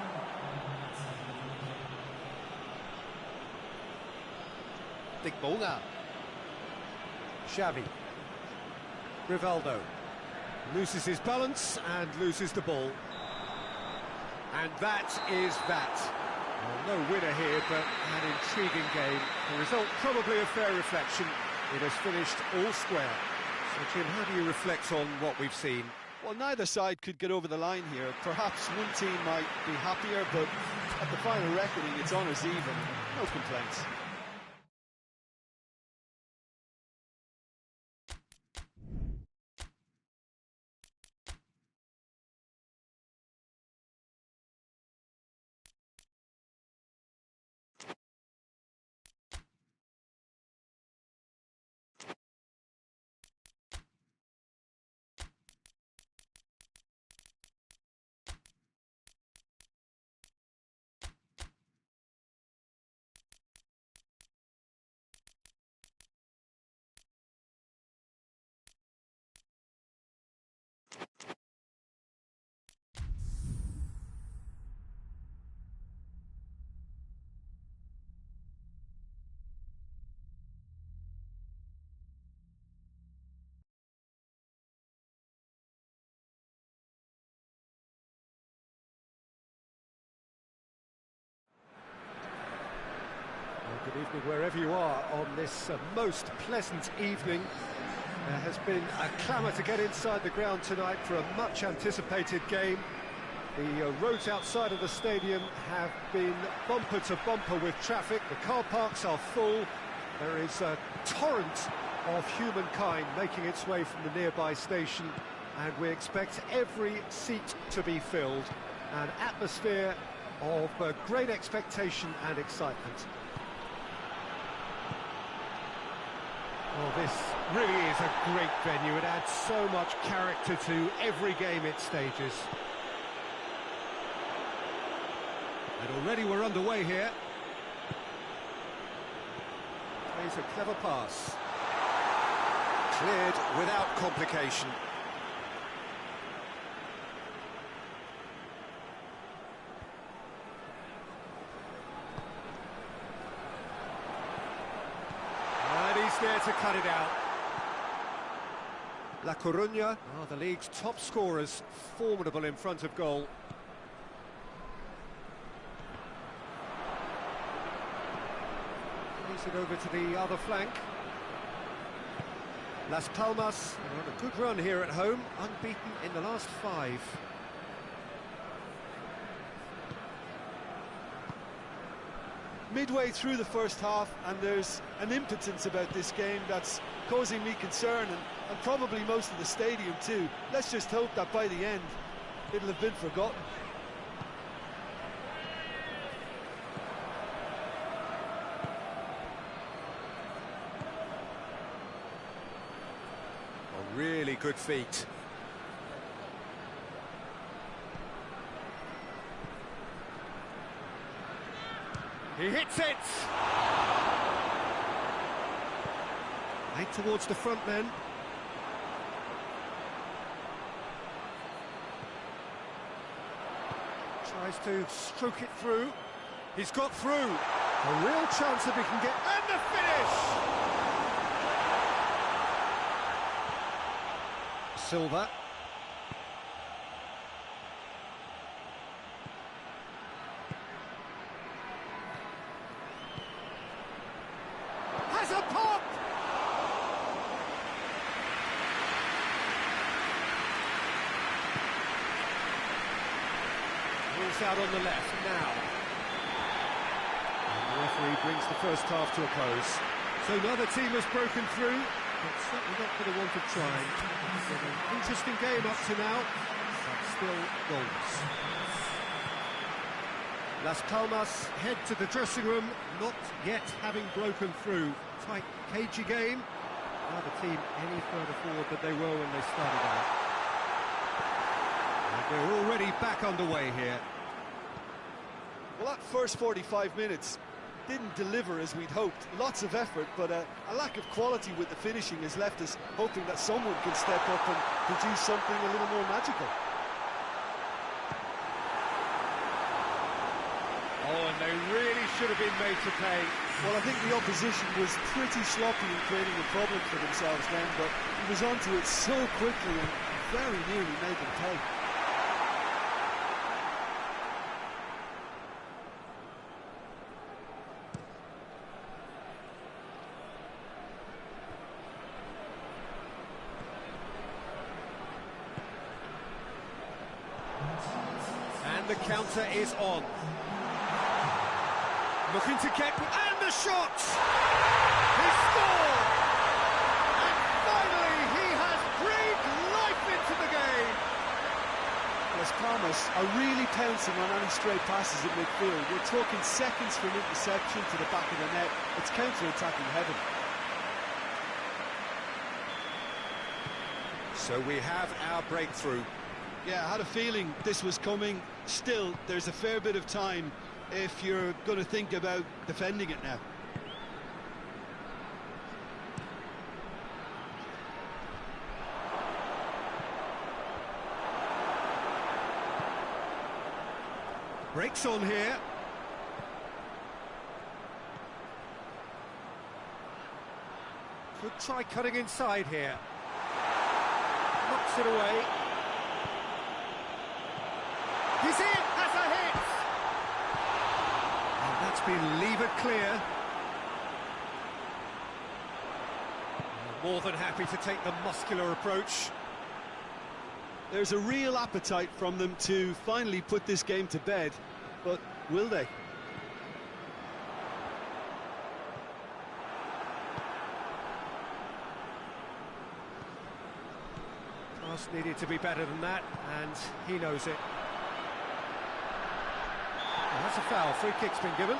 Digboga. Xavi. Rivaldo loses his balance and loses the ball. And that is that. Well, no winner here, but an intriguing game. The result probably a fair reflection. It has finished all square. So, Jim, how do you reflect on what we've seen? Well, neither side could get over the line here. Perhaps one team might be happier, but at the final reckoning, it's honours even. No complaints. Good evening wherever you are on this most pleasant evening. There has been a clamour to get inside the ground tonight for a much anticipated game. The roads outside of the stadium have been bumper to bumper with traffic. The car parks are full. There is a torrent of humankind making its way from the nearby station, and we expect every seat to be filled. An atmosphere of great expectation and excitement. Well, this really is a great venue. It adds so much character to every game it stages. And already we're underway here. Plays a clever pass. Cleared without complication. There to cut it out. La Coruña are the league's top scorers, formidable in front of goal. Plays it over to the other flank. Las Palmas are on a good run here at home, unbeaten in the last 5. Midway through the first half, and there's an impotence about this game that's causing me concern, and probably most of the stadium too. Let's just hope that by the end it'll have been forgotten. A really good feat. He hits it! Right towards the front men. Tries to stroke it through. He's got through. A real chance if he can get... And the finish! Silva. Has a pop! Rules out on the left now. And the referee brings the first half to a close. So neither team has broken through, but certainly not for the want of trying. It's been an interesting game up to now, but still goals. Las Palmas head to the dressing room, not yet having broken through. Tight, cagey game. Neither team any further forward than they were when they started out. And they're already back underway here. Well, that first 45 minutes didn't deliver as we'd hoped. Lots of effort, but a lack of quality with the finishing has left us hoping that someone can step up and produce something a little more magical. Oh, and they really should have been made to pay. Well, I think the opposition was pretty sloppy in creating a problem for themselves then, but he was onto it so quickly and very nearly made them pay. And the counter is on. Looking to get... And the shot! He scored! And finally, he has breathed life into the game! Las Palmas are really pouncing on any stray passes in midfield. We're talking seconds from interception to the back of the net. It's counter-attacking heaven. So we have our breakthrough. Yeah, I had a feeling this was coming. Still, there's a fair bit of time if you're going to think about defending it now. Breaks on here. Could try cutting inside here. Knocks it away. He's in! Has a hit! And that's been levered clear. More than happy to take the muscular approach. There's a real appetite from them to finally put this game to bed, but will they? Pass needed to be better than that, and he knows it. Well, that's a foul. Free kick's been given.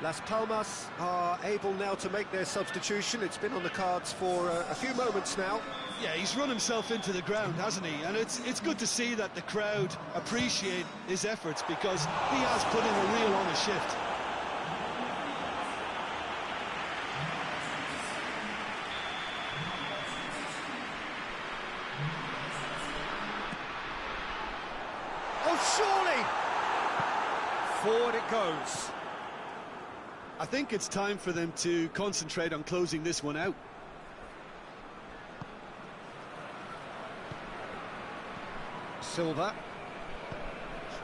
Las Palmas are able now to make their substitution. It's been on the cards for a few moments now. Yeah, he's run himself into the ground, hasn't he? And it's good to see that the crowd appreciate his efforts, because he has put in a real honest shift. Oh, surely! Forward it goes. I think it's time for them to concentrate on closing this one out. Silva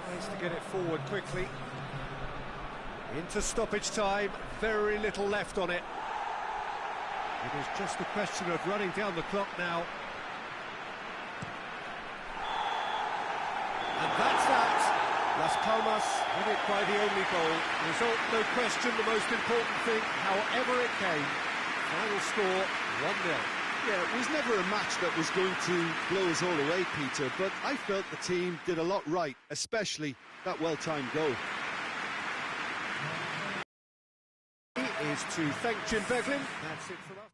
tries to get it forward quickly. Into stoppage time, very little left on it. It is just a question of running down the clock now. And that's that. Las Palmas win it by the only goal. Result, no question, the most important thing, however it came. Final score 1-0. Yeah, it was never a match that was going to blow us all away, Peter, but I felt the team did a lot right, especially that well-timed goal. He is to thank Jim Beglin. That's it from us.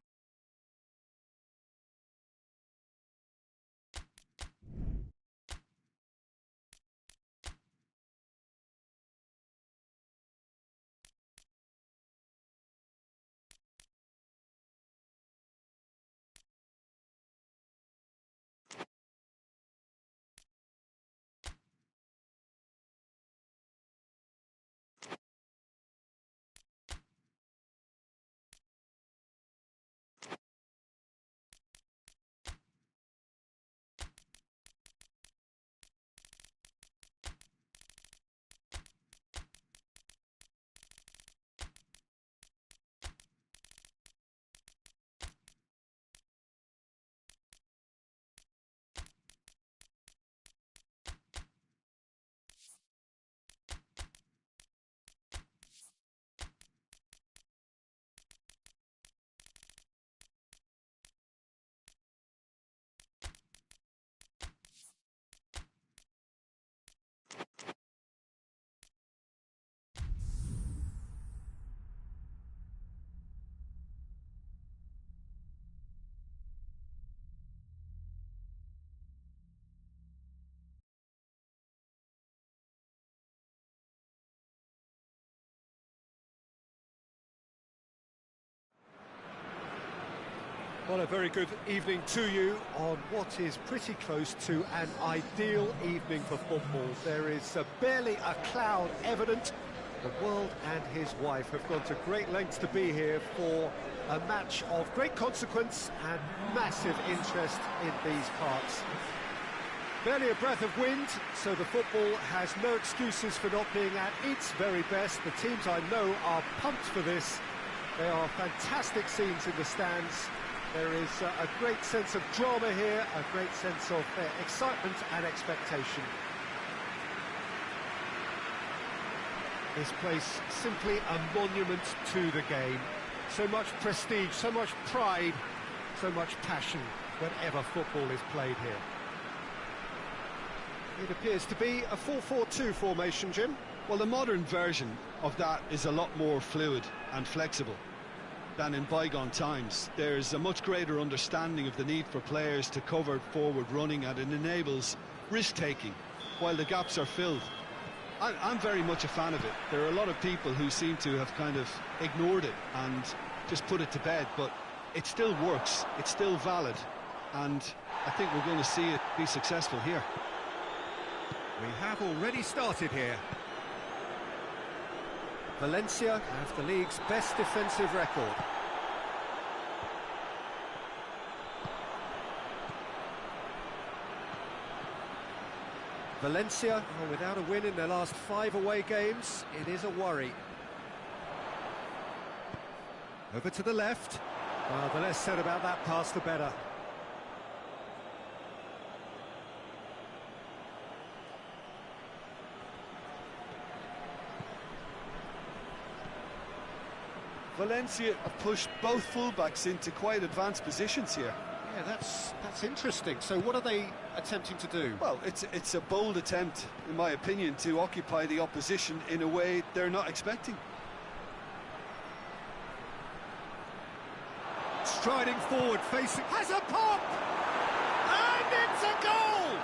Well, a very good evening to you on what is pretty close to an ideal evening for football. There is barely a cloud evident. The world and his wife have gone to great lengths to be here for a match of great consequence and massive interest in these parts. Barely a breath of wind, so the football has no excuses for not being at its very best. The teams I know are pumped for this. There are fantastic scenes in the stands. There is a great sense of drama here, a great sense of excitement and expectation. This place simply a monument to the game. So much prestige, so much pride, so much passion whenever football is played here. It appears to be a 4-4-2 formation, Jim. Well, the modern version of that is a lot more fluid and flexible than in bygone times. There's a much greater understanding of the need for players to cover forward running, and it enables risk-taking while the gaps are filled. I'm very much a fan of it. There are a lot of people who seem to have kind of ignored it and just put it to bed, but it still works, it's still valid, and I think we're going to see it be successful here. We have already started here. Valencia have the league's best defensive record. Valencia are without a win in their last 5 away games. It is a worry. Over to the left. Well, the less said about that pass, the better. Valencia have pushed both fullbacks into quite advanced positions here. Yeah, that's interesting. So what are they attempting to do? Well, it's a bold attempt, in my opinion, to occupy the opposition in a way they're not expecting. Striding forward, facing... has a pop! And it's a goal!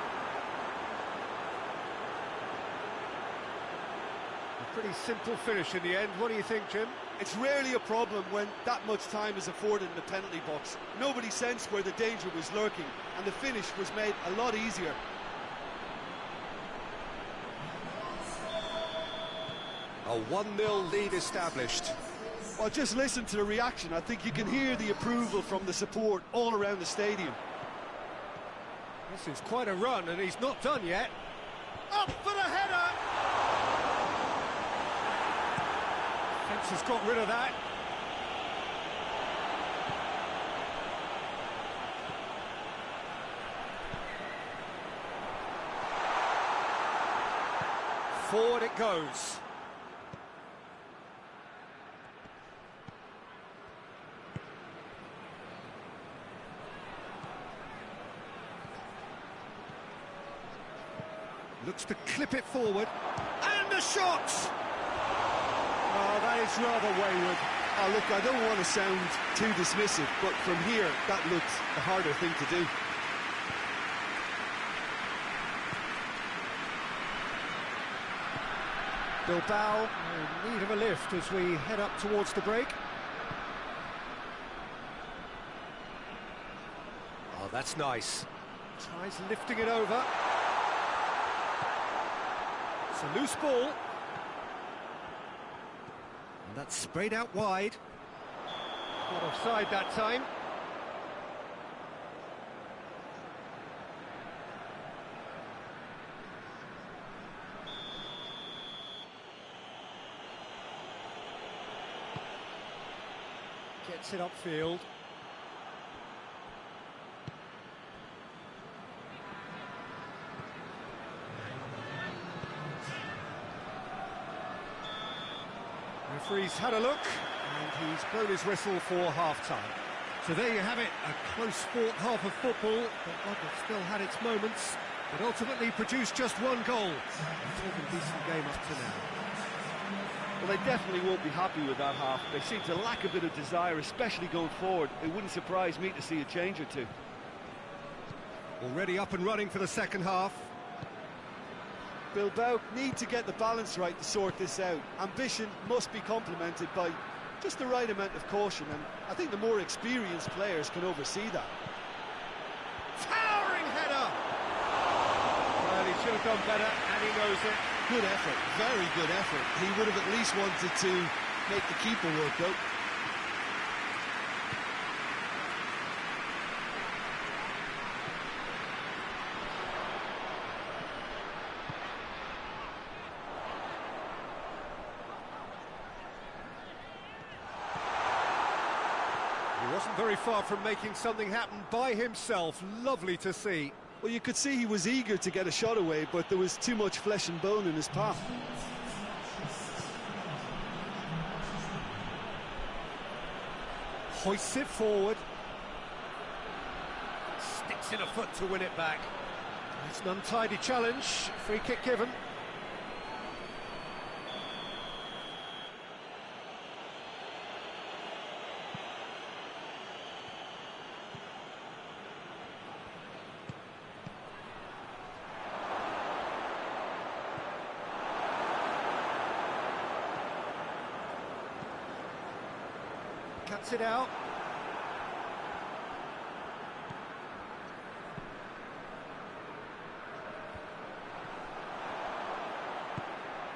A pretty simple finish in the end. What do you think, Jim? It's rarely a problem when that much time is afforded in the penalty box. Nobody sensed where the danger was lurking, and the finish was made a lot easier. A 1-0 lead established. Well, just listen to the reaction. I think you can hear the approval from the support all around the stadium. This is quite a run, and he's not done yet. Up for the header! Fence has got rid of that. Forward it goes. Looks to clip it forward. And the shot! Oh, that is rather wayward. Oh, look, I don't want to sound too dismissive, but from here, that looks the harder thing to do. Bilbao in need of a lift as we head up towards the break. Oh, that's nice. Tries lifting it over. It's a loose ball. And that's sprayed out wide. Not offside that time. Gets it upfield. Referee's had a look, and he's blown his whistle for half-time. So there you have it, a close-fought half of football, but one that still had its moments, but ultimately produced just one goal. It's been a decent game up to now. Well, they definitely won't be happy with that half. They seem to lack a bit of desire, especially going forward. It wouldn't surprise me to see a change or two. Already up and running for the second half. Bilbao need to get the balance right to sort this out. Ambition must be complemented by just the right amount of caution, and I think the more experienced players can oversee that. Towering header! Well, he should have done better, and he knows it. Good effort, very good effort. He would have at least wanted to make the keeper work out. He wasn't very far from making something happen by himself. Lovely to see. Well, you could see he was eager to get a shot away, but there was too much flesh and bone in his path. Hoists it forward. Sticks in a foot to win it back. It's an untidy challenge. Free kick given. Cuts it out.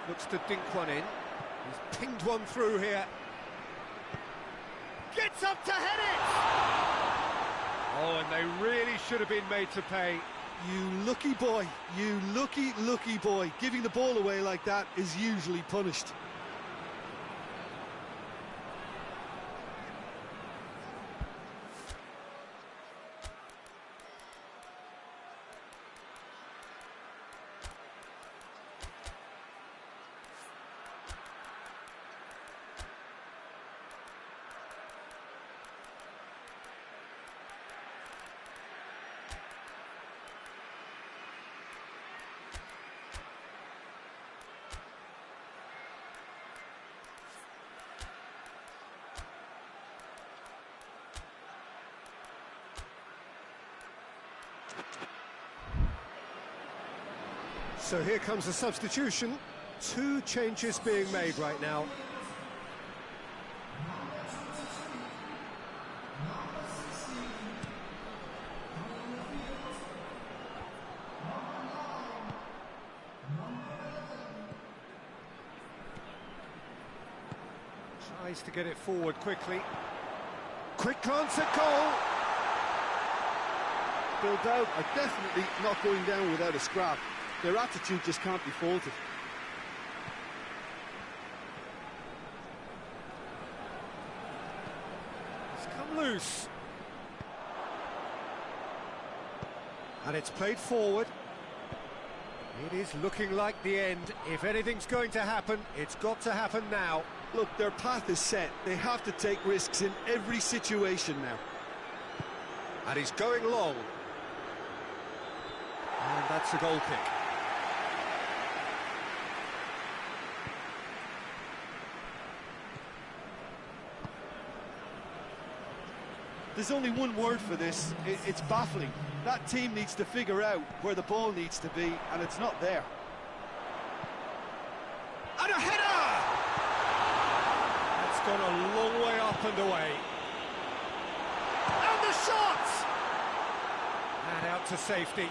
Looks to dink one in. He's pinged one through here. Gets up to head it! Oh, and they really should have been made to pay. You lucky boy, you lucky boy. Giving the ball away like that is usually punished. So here comes a substitution. 2 changes being made right now. Tries to get it forward quickly. Quick glance at goal. Bilbao are definitely not going down without a scrap. Their attitude just can't be faulted. It's come loose. And it's played forward. It is looking like the end. If anything's going to happen, it's got to happen now. Look, their path is set. They have to take risks in every situation now. And he's going long. And that's a goal kick. there's only one word for this. It's baffling. That team needs to figure out where the ball needs to be, and it's not there. And a header! It's gone a long way up and away. And the shot! And out to safety.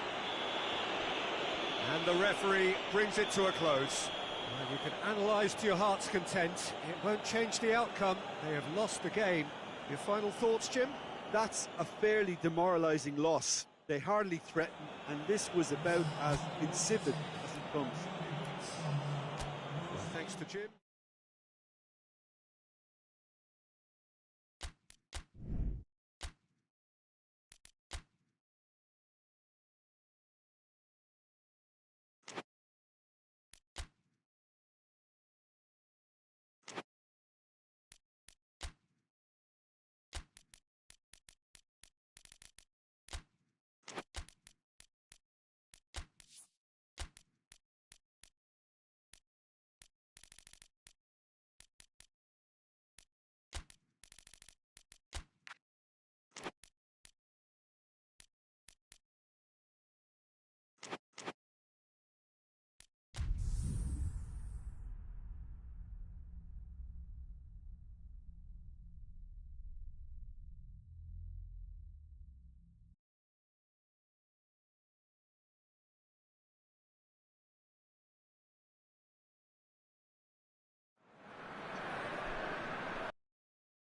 And the referee brings it to a close. Well, you can analyse to your heart's content. It won't change the outcome. They have lost the game. Your final thoughts, Jim? That's a fairly demoralising loss. They hardly threatened, and this was about as insipid as it comes. Thanks to Jim.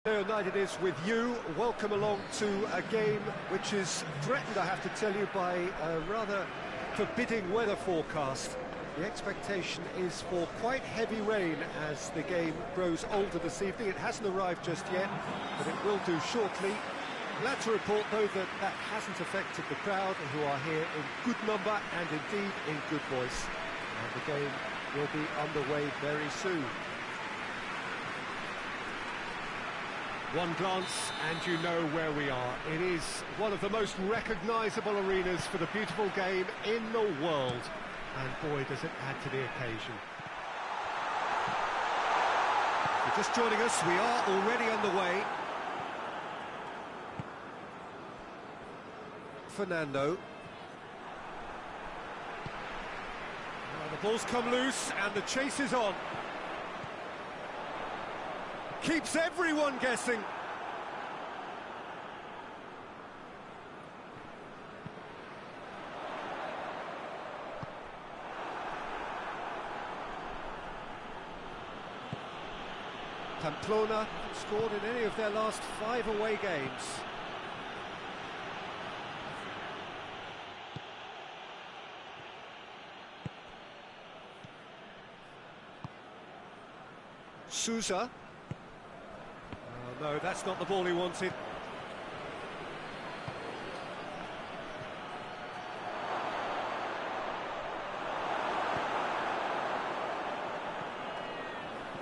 United is with you. Welcome along to a game which is threatened, I have to tell you, by a rather forbidding weather forecast. The expectation is for quite heavy rain as the game grows older this evening. It hasn't arrived just yet, but it will do shortly. Glad to report, though, that that hasn't affected the crowd, who are here in good number and indeed in good voice. And the game will be underway very soon. One glance and you know where we are. It is one of the most recognisable arenas for the beautiful game in the world. And boy, does it add to the occasion. If you're just joining us, we are already underway. Fernando. Well, the ball's come loose and the chase is on. Keeps everyone guessing. Pamplona scored in any of their last 5 away games. Sousa. No, that's not the ball he wanted.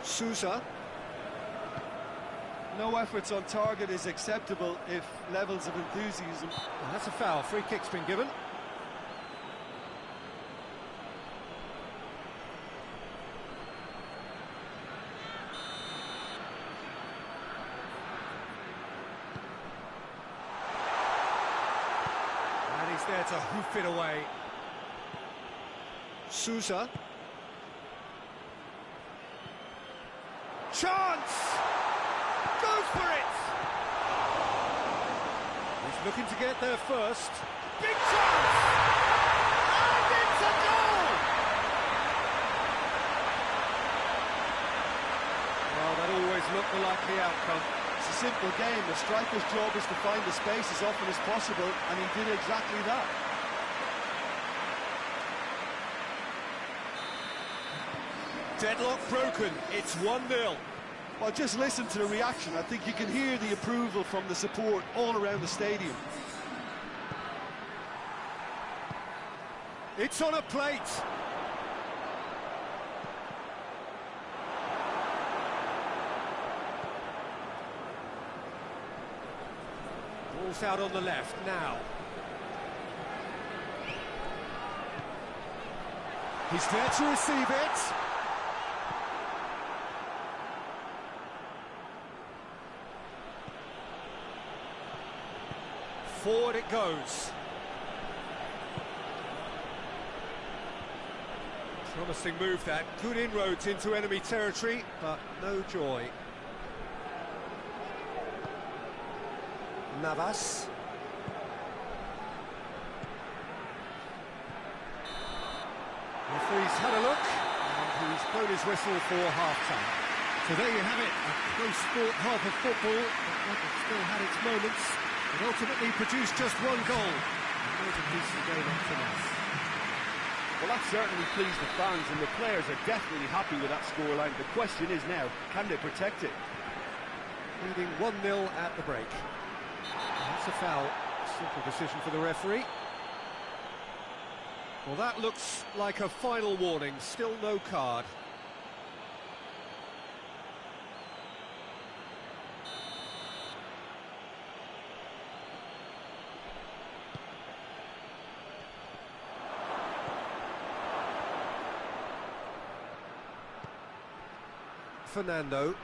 Sousa. No efforts on target is acceptable if levels of enthusiasm... Well, that's a foul. Free kick's been given. There to hoof it away. Sousa. Chance! Goes for it! He's looking to get there first. Big chance! And it's a goal! Well, that always looked the likely outcome. It's a simple game. The striker's job is to find the space as often as possible, and he did exactly that. Deadlock broken. It's 1-0. Well, just listen to the reaction. I think you can hear the approval from the support all around the stadium. It's on a plate. Ball's out on the left now. He's there to receive it. Forward it goes. Promising move that. Good inroads into enemy territory, but no joy. Navas. Referee's had a look, and he's blown his whistle for half-time. So there you have it, a close-fought half of football, but one that still had its moments. It ultimately produced just one goal. And made a decent game up to that. Well, that certainly pleased the fans, and the players are definitely happy with that scoreline. The question is now, can they protect it? Leading 1-0 at the break. That's a foul. Simple decision for the referee. Well, that looks like a final warning. Still no card. Fernando.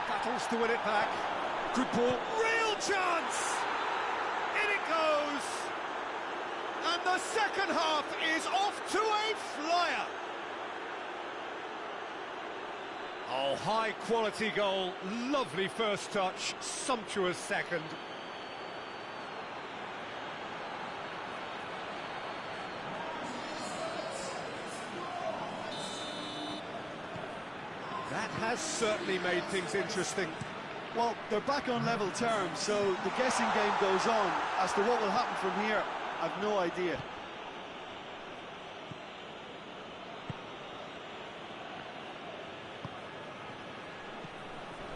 Battles to win it back. Good ball. Real chance! In it goes! And the second half is off to a flyer. Oh, high quality goal. Lovely first touch. Sumptuous second. That has certainly made things interesting. Well, they're back on level terms, so the guessing game goes on. As to what will happen from here, I've no idea.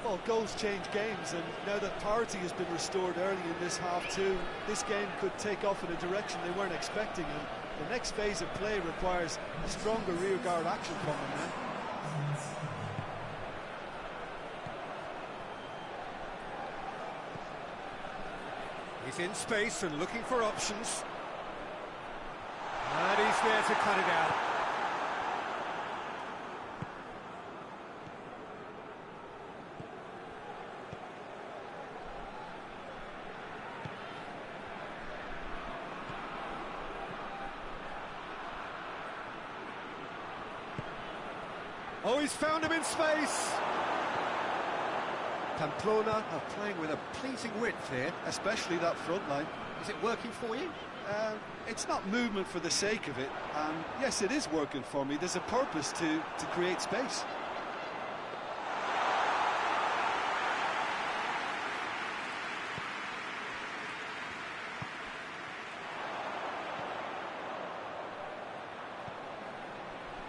Well, goals change games, and now that parity has been restored early in this half-two, this game could take off in a direction they weren't expecting, and the next phase of play requires a stronger rearguard action from them now. He's in space and looking for options. And he's there to cut it out. Oh, he's found him in space. Pamplona are playing with a pleasing width here. Especially that front line. Is it working for you? It's not movement for the sake of it. Yes, it is working for me. There's a purpose to create space.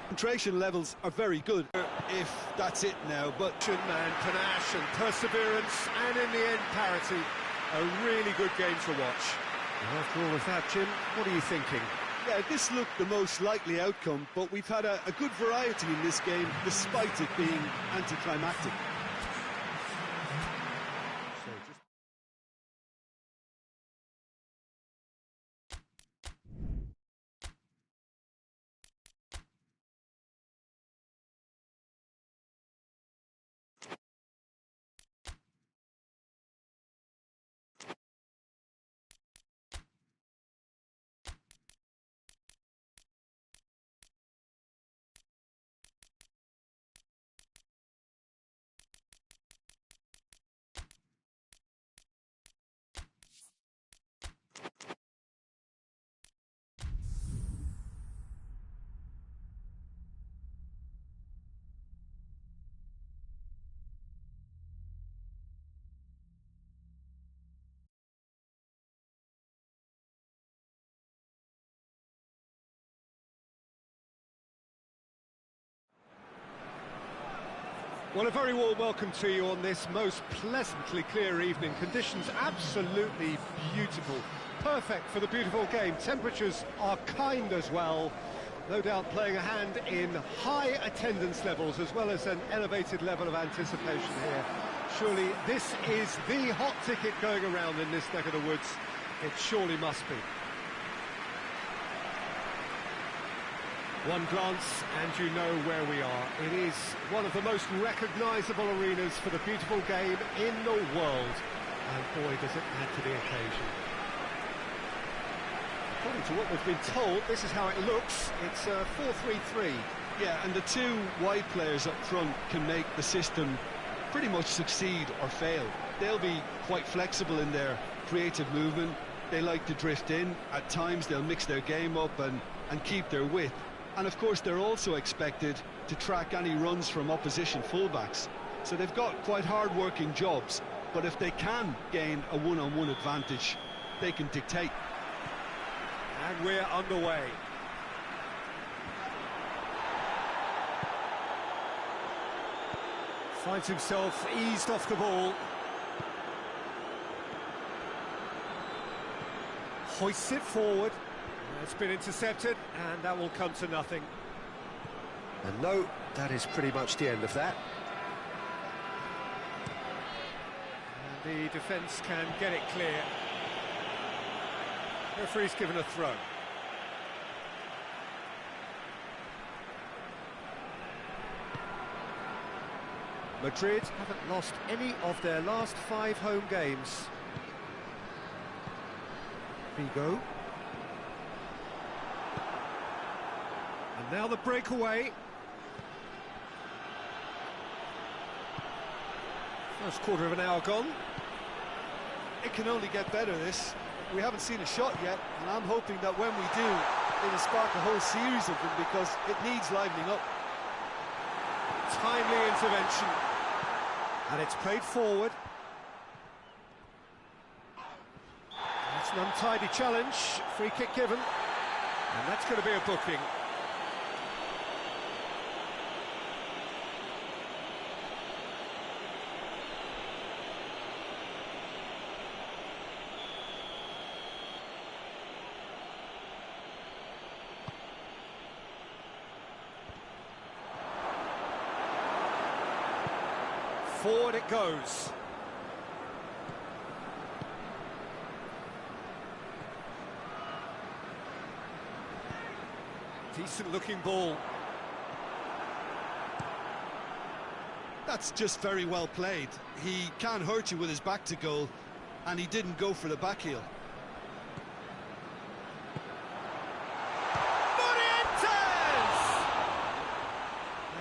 Concentration levels are very good, if that's it now, but And panache and perseverance, and in the end, parity. A really good game to watch. And after all of that, Jim, what are you thinking? yeah, this looked the most likely outcome, but we've had a good variety in this game, despite it being anticlimactic. Well, a very warm welcome to you on this most pleasantly clear evening. Conditions absolutely beautiful. Perfect for the beautiful game. Temperatures are kind as well. No doubt playing a hand in high attendance levels as well as an elevated level of anticipation here. Surely this is the hot ticket going around in this neck of the woods. It surely must be. One glance and you know where we are. It is one of the most recognisable arenas for the beautiful game in the world. And boy, does it add to the occasion. According to what we've been told, this is how it looks. It's 4-3-3. Yeah, and the two wide players up front can make the system pretty much succeed or fail. They'll be quite flexible in their creative movement. They like to drift in. At times they'll mix their game up and keep their width. And of course they're also expected to track any runs from opposition fullbacks. So they've got quite hard-working jobs, but if they can gain a one-on-one advantage, they can dictate. And we're underway. Finds himself eased off the ball. Hoists it forward. It's been intercepted, and that will come to nothing. And no, that is pretty much the end of that. And the defence can get it clear. Referee's given a throw. Madrid haven't lost any of their last 5 home games. VIGO. And now the breakaway. First quarter of an hour gone. It can only get better, this. We haven't seen a shot yet, and I'm hoping that when we do, it'll spark a whole series of them, because it needs livening up. Timely intervention. And it's played forward. It's an untidy challenge. Free kick given. And that's going to be a booking. Forward it goes. Decent looking ball. That's just very well played. He can hurt you with his back to goal, and he didn't go for the back heel.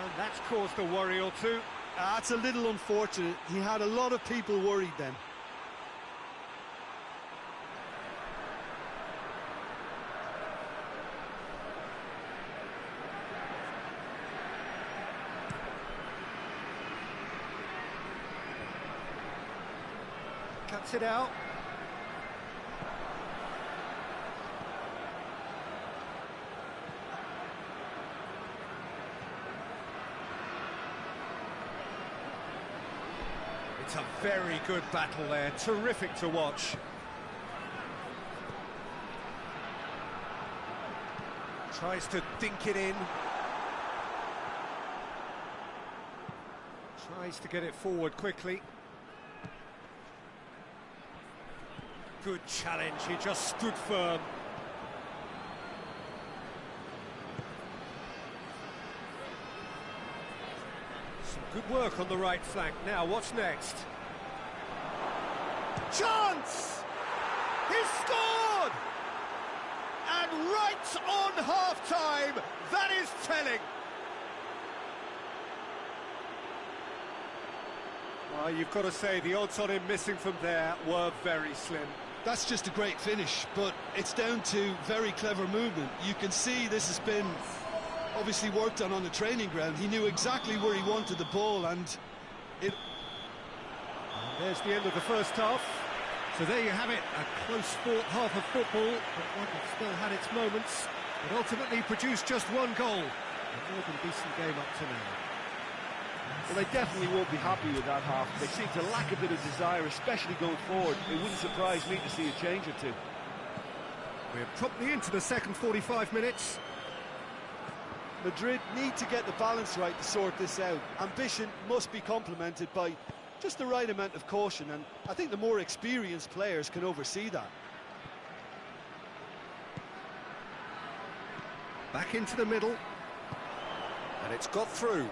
And that's caused a worry or two. That's a little unfortunate. He had a lot of people worried then. Cuts it out. It's a very good battle there, terrific to watch. Tries to dink it in. Tries to get it forward quickly. Good challenge, he just stood firm. Some good work on the right flank. Now, what's next? Chance! He's scored! And right on half-time, that is telling. Well, you've got to say, the odds on him missing from there were very slim. That's just a great finish, but it's down to very clever movement. You can see this has been obviously worked on the training ground. He knew exactly where he wanted the ball, and it... And there's the end of the first half. So there you have it, a close fought half of football, but one that still had its moments. It ultimately produced just one goal. A more than decent game up to now. Well, they definitely won't be happy with that half. They seem to lack a bit of desire, especially going forward. It wouldn't surprise me to see a change or two. We're promptly into the second 45 minutes. Madrid need to get the balance right to sort this out. Ambition must be complemented by just the right amount of caution, and I think the more experienced players can oversee that. Back into the middle. And it's got through.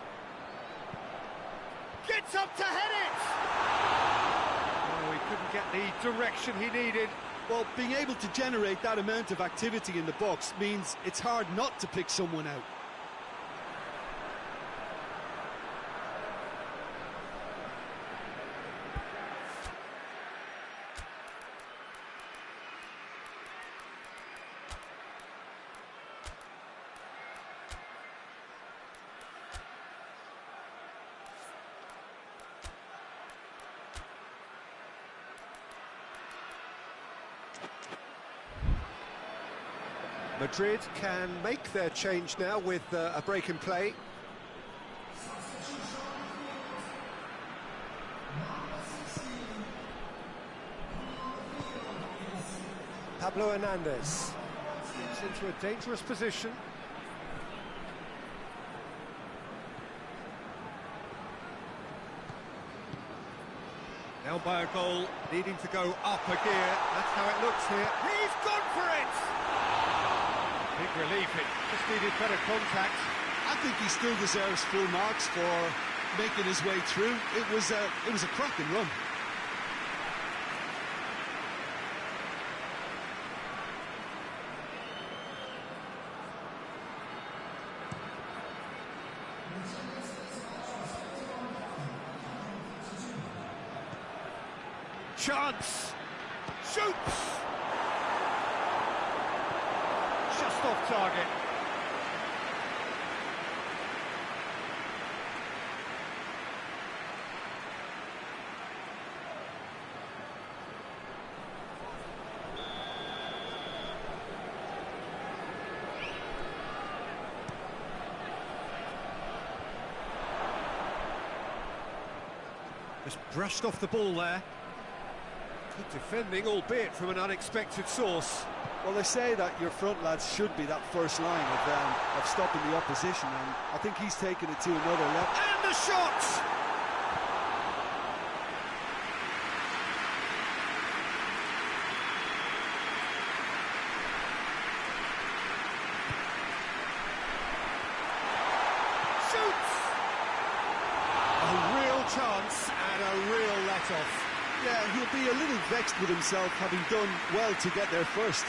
Gets up to head it! Oh, he couldn't get the direction he needed. Well, being able to generate that amount of activity in the box means it's hard not to pick someone out. Madrid can make their change now with a break in play. Pablo Hernandez gets into a dangerous position. Down by a goal, needing to go up a gear. That's how it looks here. He's gone for it! Big relief, it just needed better contact. I think he still deserves full marks for making his way through. It was a cracking run. Chance! Shoots! Just off target. Just brushed off the ball there. Good defending, albeit from an unexpected source. Well, they say that your front lads should be that first line of stopping the opposition, and I think he's taken it to another level. And the shot! Shoots! A real chance and a real let-off. Yeah, he'll be a little vexed with himself, having done well to get there first.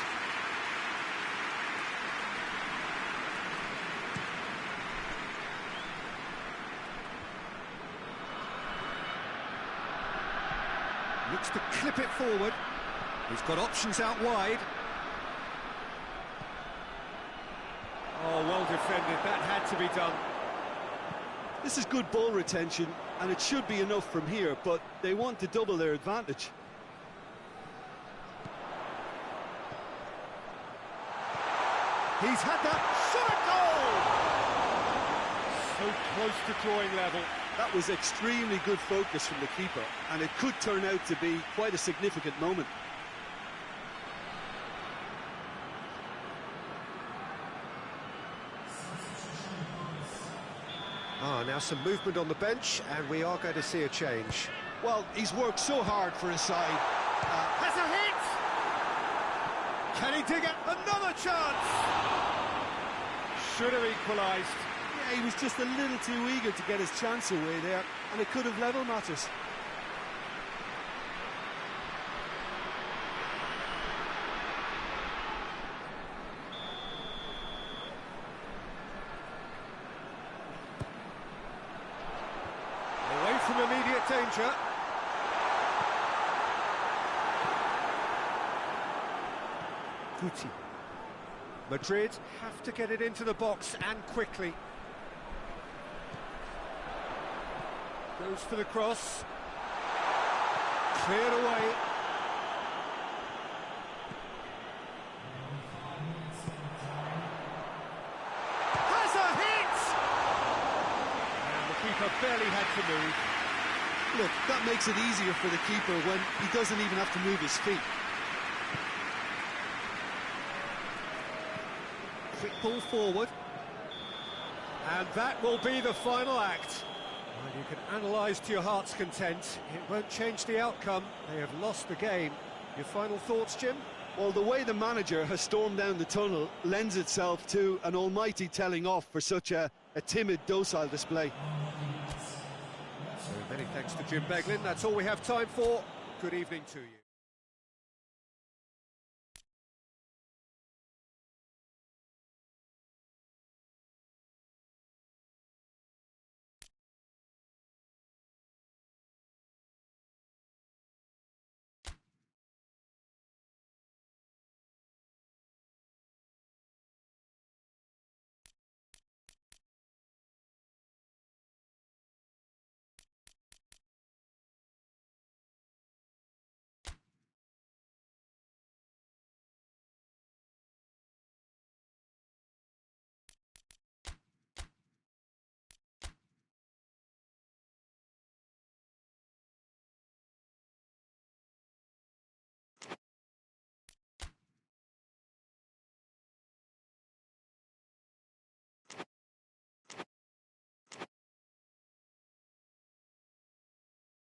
Looks to clip it forward. He's got options out wide. Oh, well defended. That had to be done. This is good ball retention, and it should be enough from here, but they want to double their advantage. He's had that shot, a goal! So close to drawing level. That was extremely good focus from the keeper, and it could turn out to be quite a significant moment. Now some movement on the bench, and we are going to see a change. Well, he's worked so hard for his side. Has a hit! Can he dig it? Another chance! Should have equalised. Yeah, he was just a little too eager to get his chance away there, and it could have level matters. Away from immediate danger. Guti. Madrid have to get it into the box, and quickly. Goes for the cross. Cleared away. Has a hit! And the keeper barely had to move. Look, that makes it easier for the keeper when he doesn't even have to move his feet. Quick ball forward. And that will be the final act. Well, you can analyse to your heart's content. It won't change the outcome. They have lost the game. Your final thoughts, Jim? Well, the way the manager has stormed down the tunnel lends itself to an almighty telling off for such a a timid, docile display. So many thanks to Jim Beglin. That's all we have time for. Good evening to you.